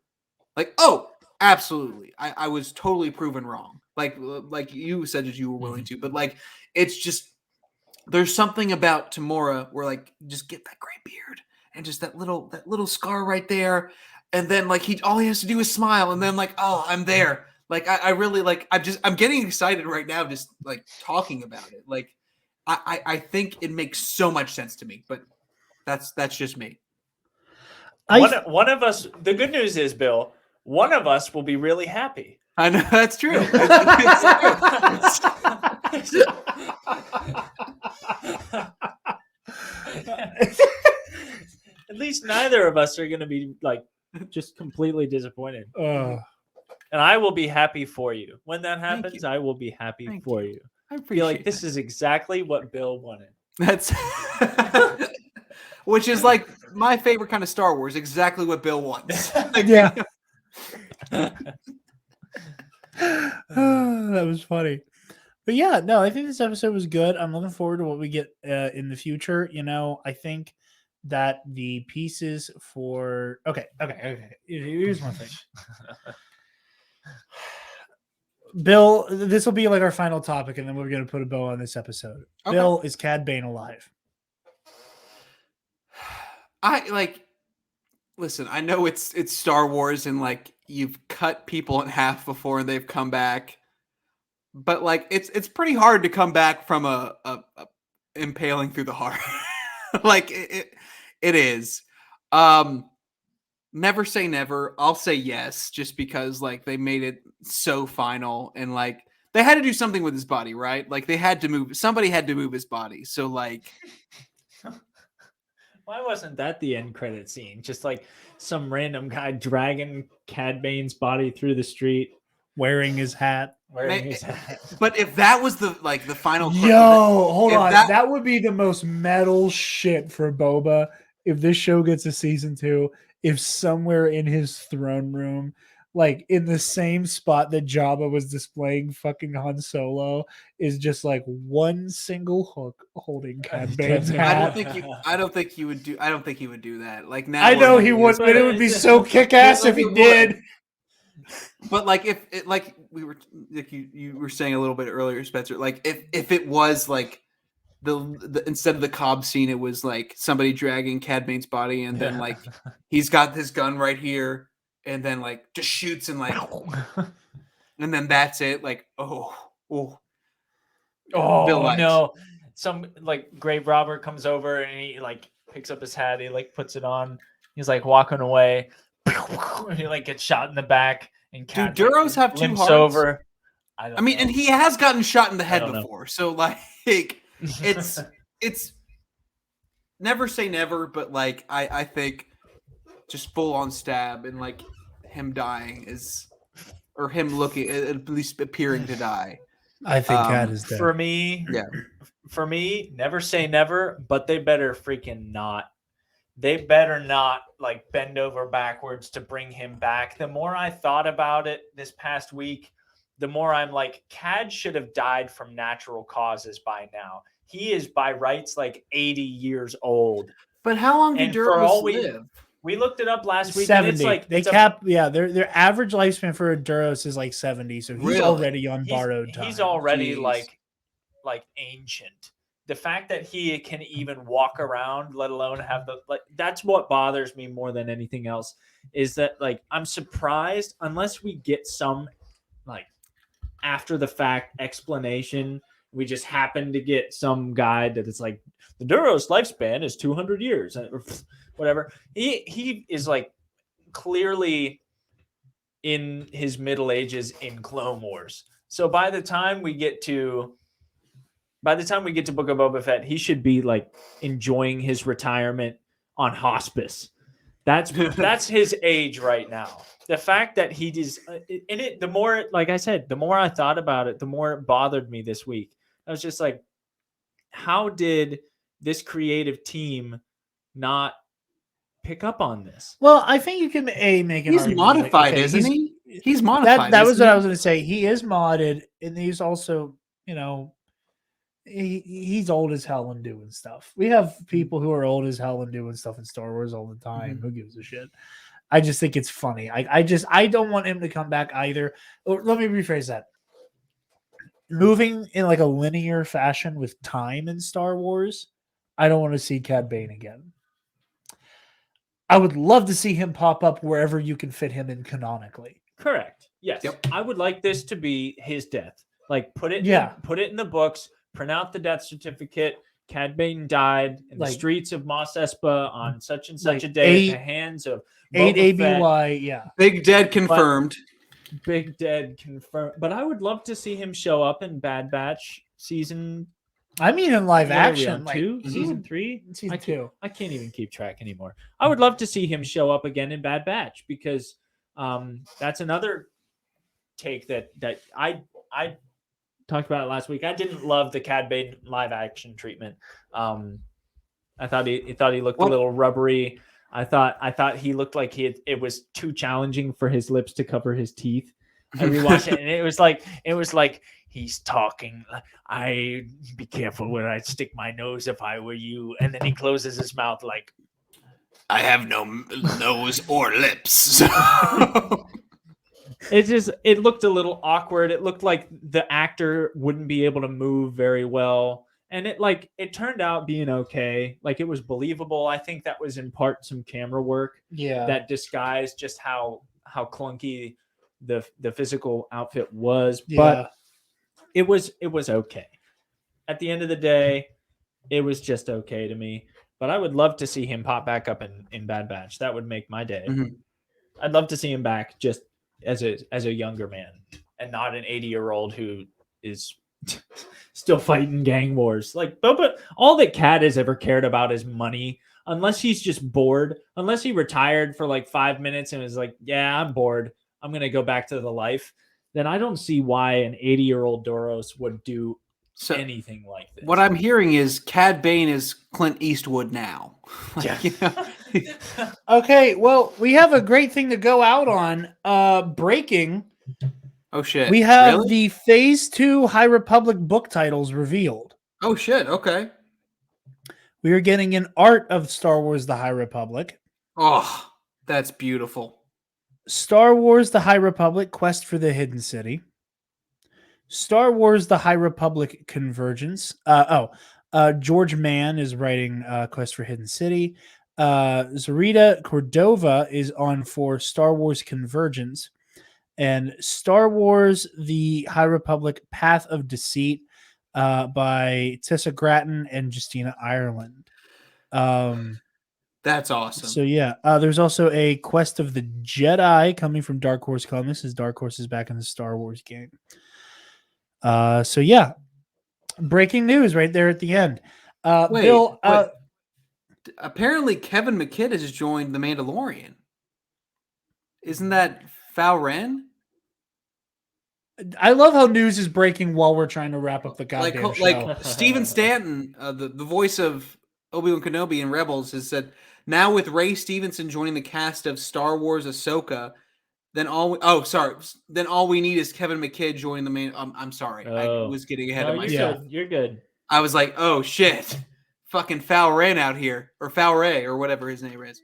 like, oh, absolutely. I was totally proven wrong. Like you said that you were willing to, but like it's just there's something about Tamura where like just get that gray beard and just that little scar right there, and then like all he has to do is smile, and then like, oh, I'm there. Like I really like I'm getting excited right now just like talking about it. Like I think it makes so much sense to me, but that's just me. One of us. The good news is, Bill, one of us will be really happy. I know that's true. At least neither of us are going to be like just completely disappointed. And I will be happy for you. When that happens, I will be happy for you. I I appreciate feel like this that. is exactly what Bill wanted. That's which is like my favorite kind of Star Wars, exactly what Bill wants. Yeah. That was funny. But yeah, no, I think this episode was good. I'm looking forward to what we get in the future. You know, I think that the pieces for okay. Here's one thing. Bill, this will be like our final topic, and then we're gonna put a bow on this episode. Okay. Bill, is Cad Bane alive? Listen, I know it's Star Wars and like you've cut people in half before and they've come back. But like it's pretty hard to come back from a impaling through the heart. Like it is. Never say never. I'll say yes, just because like they made it so final and like they had to do something with his body, right? Like somebody had to move his body. So like Why wasn't that the end credit scene? Just like some random guy dragging Cad Bane's body through the street, Wearing his hat. But if that was the final clip, Hold on. that- That would be the most metal shit for Boba if this show gets a season 2. If somewhere in his throne room, like in the same spot that Jabba was displaying fucking Han Solo, is just like one single hook holding Cad Bane's hat. I don't think he would do that. Like now I know he would, but it would be so kick ass if he did. But like if it like we were like you were saying a little bit earlier, Spencer, like if it was like the instead of the Cobb scene, it was like somebody dragging Cad Bane's body and then like he's got this gun right here and then like just shoots and like and then that's it. Like Bill likes. No, some like grave robber comes over and he like picks up his hat, he like puts it on, he's like walking away, he like gets shot in the back. And do Duros have two hearts? Over. I mean, and he has gotten shot in the head before, so like it's never say never, but like I think just full on stab and like him dying or him looking at least appearing to die. I think Cad is dead. For me, never say never, but they better freaking not. They better not like bend over backwards to bring him back. The more I thought about it this past week, the more I'm like, Cad should have died from natural causes by now. He is by rights like 80 years old. But how long did Duros live? We looked it up last week. 70. And it's like their average lifespan for a Duros is like 70. So he's already on borrowed time. He's already like ancient. The fact that he can even walk around, let alone have that's what bothers me more than anything else, is that like I'm surprised unless we get some like after the fact explanation. We just happen to get some guy that is like the Duros lifespan is 200 years or whatever. He is like clearly in his middle ages in Clone Wars. So by the time we get to Book of Boba Fett, he should be like enjoying his retirement on hospice. That's his age right now. The fact that he is in it, the more, like I said, the more I thought about it, the more it bothered me this week. I was just like, how did this creative team not pick up on this? Well, I think you can make an He's argument. modified, isn't he? He's modified. That was what I was going to say. He is modded, and he's also, he's old as hell and doing stuff. We have people who are old as hell and doing stuff in Star Wars all the time. Mm-hmm. Who gives a shit? I just think it's funny. I don't want him to come back either. Or let me rephrase that. Moving in like a linear fashion with time in Star Wars, I don't want to see Cad Bane again. I would love to see him pop up wherever you can fit him in canonically. Correct. Yes. Yep. I would like this to be his death. Like put it in the books, print out the death certificate. Cad Bane died in the streets of Mos Espa on such and such a day at the hands of 8 ABY, yeah. Big dead confirmed. Big Dead confirmed. But I would love to see him show up in Bad Batch season. I mean, in live What are we action, on, like two, season 3, season 2. I can't even keep track anymore. I would love to see him show up again in Bad Batch because that's another take that I talked about it last week. I didn't love the Cad Bane live action treatment. I thought he looked a little rubbery. I thought he looked like it was too challenging for his lips to cover his teeth. I rewatched it and it was like he's talking. I be careful where I stick my nose if I were you. And then he closes his mouth like, I have no nose or lips. It looked a little awkward. It looked like the actor wouldn't be able to move very well. And it turned out being okay. Like, it was believable. I think that was in part some camera work that disguised just how clunky the physical outfit was. Yeah. But it was okay. At the end of the day, it was just okay to me. But I would love to see him pop back up in Bad Batch. That would make my day. Mhm. I'd love to see him back just as a younger man and not an 80-year-old who is still fighting gang wars. Like, Boba, all that Cad has ever cared about is money. Unless he's just bored, unless he retired for like 5 minutes and was like, yeah, I'm bored, I'm going to go back to the life, then I don't see why an 80-year-old Doros would do anything like this. What I'm hearing is Cad Bane is Clint Eastwood now. Okay, well, we have a great thing to go out on. Breaking. Oh, shit. We have Really? the Phase 2 High Republic book titles revealed. Oh, shit. Okay. We are getting an art of Star Wars The High Republic. Oh, that's beautiful. Star Wars The High Republic Quest for the Hidden City. Star Wars The High Republic Convergence. George Mann is writing Quest for Hidden City. Zarita Cordova is on for Star Wars Convergence. And Star Wars The High Republic Path of Deceit by Tessa Gratton and Justina Ireland. That's awesome. So yeah, there's also a Quest of the Jedi coming from Dark Horse Comics, as Dark Horse is back in the Star Wars game. So yeah, breaking news right there at the end. Wait, Bill, apparently Kevin McKidd has joined The Mandalorian. Isn't that Fal Ren? I love how news is breaking while we're trying to wrap up the goddamn show. Like Steven Stanton, the voice of Obi-Wan Kenobi in Rebels, has said, now with Ray Stevenson joining the cast of Star Wars Ahsoka, then all we need is Kevin McKidd joining the main. I'm sorry, I was getting ahead of myself. You're good. I was like, oh shit, fucking Fal Ren out here, or Fal Ray, or whatever his name is.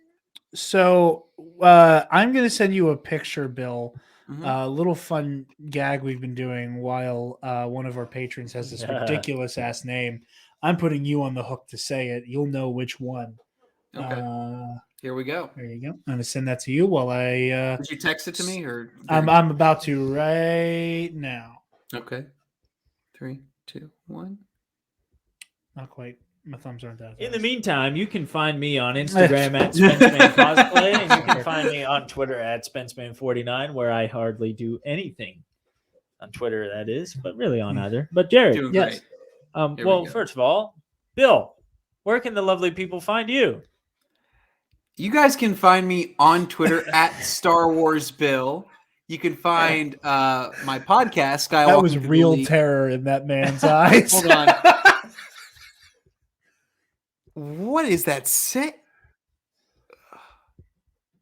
So I'm going to send you a picture, Bill. Mm-hmm. A little fun gag we've been doing while one of our patrons has this ridiculous ass name. I'm putting you on the hook to say it. You'll know which one. Okay. Here we go. There you go. I'm going to send that to you while I. Did you text it to me, or I'm about to right now. Okay. 3, 2, 1. Not quite. My thumbs aren't that. In the meantime, you can find me on Instagram at SpenceMan Cosplay, and you can find me on Twitter at SpenceMan49, where I hardly do anything on Twitter, that is, but really on either. But Jared, Doing yes. great. Well, first of all, Bill, where can the lovely people find you? You guys can find me on Twitter at Star Wars Bill. You can find my podcast, Skywalking. That was real terror in that man's eyes. Hold on. What is that?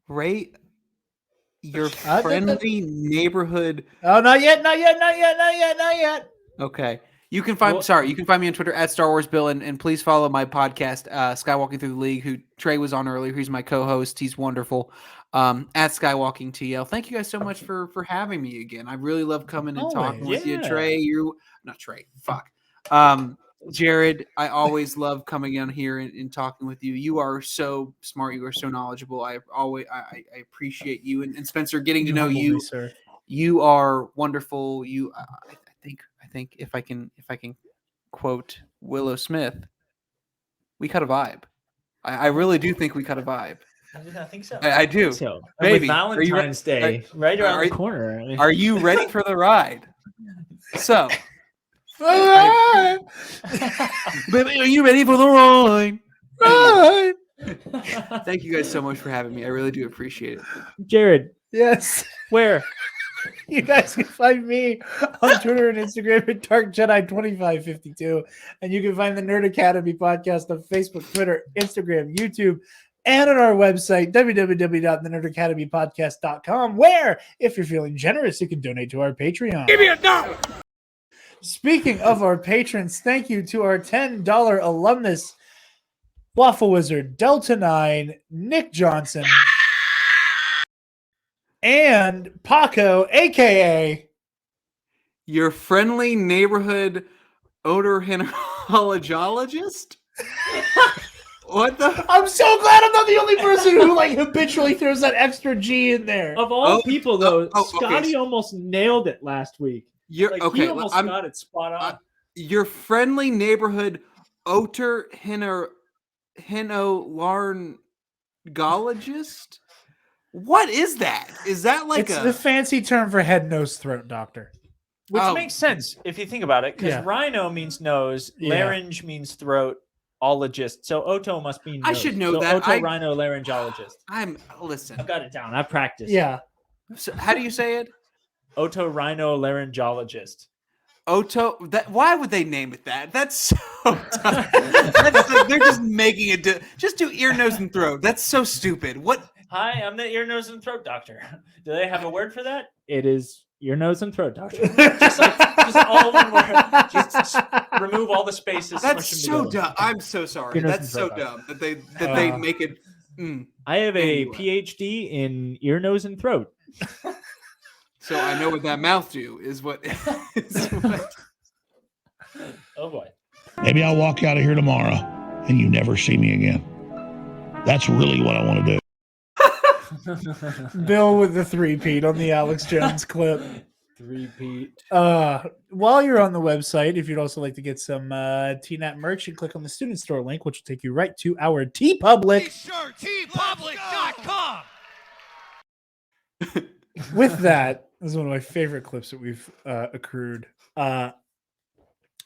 Rate your friendly neighborhood. Oh, not yet. Okay. You can find me on Twitter at Star Wars Bill, and please follow my podcast, Skywalking Through the League, who Trey was on earlier. He's my co-host. He's wonderful. At Skywalking TL. Thank you guys so much for having me again. I really love coming and talking with you, Trey. Not Trey. Fuck. Jared, I always love coming on here and talking with you. You are so smart. You are so knowledgeable. I appreciate you. And Spencer, getting to know you. Sir. You are wonderful. I think if I can quote Willow Smith, we cut a vibe. I really do think we cut a vibe. I think so. I do. So Maybe. with Valentine's Day right around the corner. Are you ready for the ride? So, baby, are you ready for the ride? Ride. Thank you guys so much for having me. I really do appreciate it. Jared, Yes. where? You guys can find me on Twitter and Instagram at Dark Jedi 2552. And you can find the Nerd Academy podcast on Facebook, Twitter, Instagram, YouTube, and on our website, www.thenerdacademypodcast.com, where, if you're feeling generous, you can donate to our Patreon. Give me a dollar! Speaking of our patrons, thank you to our $10 alumnus, Waffle Wizard, Delta 9, Nick Johnson, and Paco, a.k.a. Your friendly neighborhood otorhinologist? What the? I'm so glad I'm not the only person who habitually throws that extra G in there. Of all Oh, people, though, okay. Scotty almost nailed it last week. You're He okay. almost got it spot on. Your friendly neighborhood otorhinologist? What is that? Is that like It's the fancy term for head, nose, throat doctor. Which Oh. makes sense if you think about it, because Yeah. rhino means nose, Yeah. larynge means throat, ologist. So Oto must be nose. I should know so that. Otorhinolaryngologist. Listen. I've got it down. I've practiced. Yeah. So how do you say it? Otorhinolaryngologist. Why would they name it that? That's so dumb. That's like, they're just making it just do ear, nose, and throat. That's so stupid. What? Hi, I'm the ear, nose, and throat doctor. Do they have a word for that? It is ear, nose, and throat doctor. just all one word. Just remove all the spaces. That's smush them so together. dumb. I'm so sorry. Ear, nose, That's and so throat dumb that they make it. I have a Anyway. PhD in ear, nose, and throat. So I know what that mouth do is what. Oh boy. Maybe I'll walk out of here tomorrow and you never see me again. That's really what I want to do. Bill with the three-peat on the Alex Jones clip. Three-peat. While you're on the website, if you'd also like to get some TNAT merch, you click on the student store link, which will take you right to our TeePublic. tpublic.com. With that, this is one of my favorite clips that we've accrued.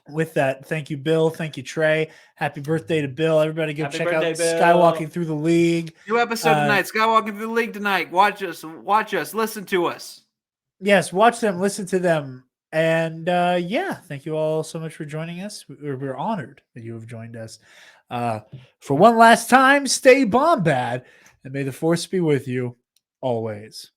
With that, thank you, Bill. Thank you, Trey. Happy birthday to Bill. Everybody go Happy check out birthday, Bill. Skywalking Through the League. New episode tonight. Skywalking through the league tonight. Watch us. Listen to us. Yes, watch them, listen to them. And thank you all so much for joining us. We're honored that you have joined us. For one last time, stay bomb bad, and may the force be with you always.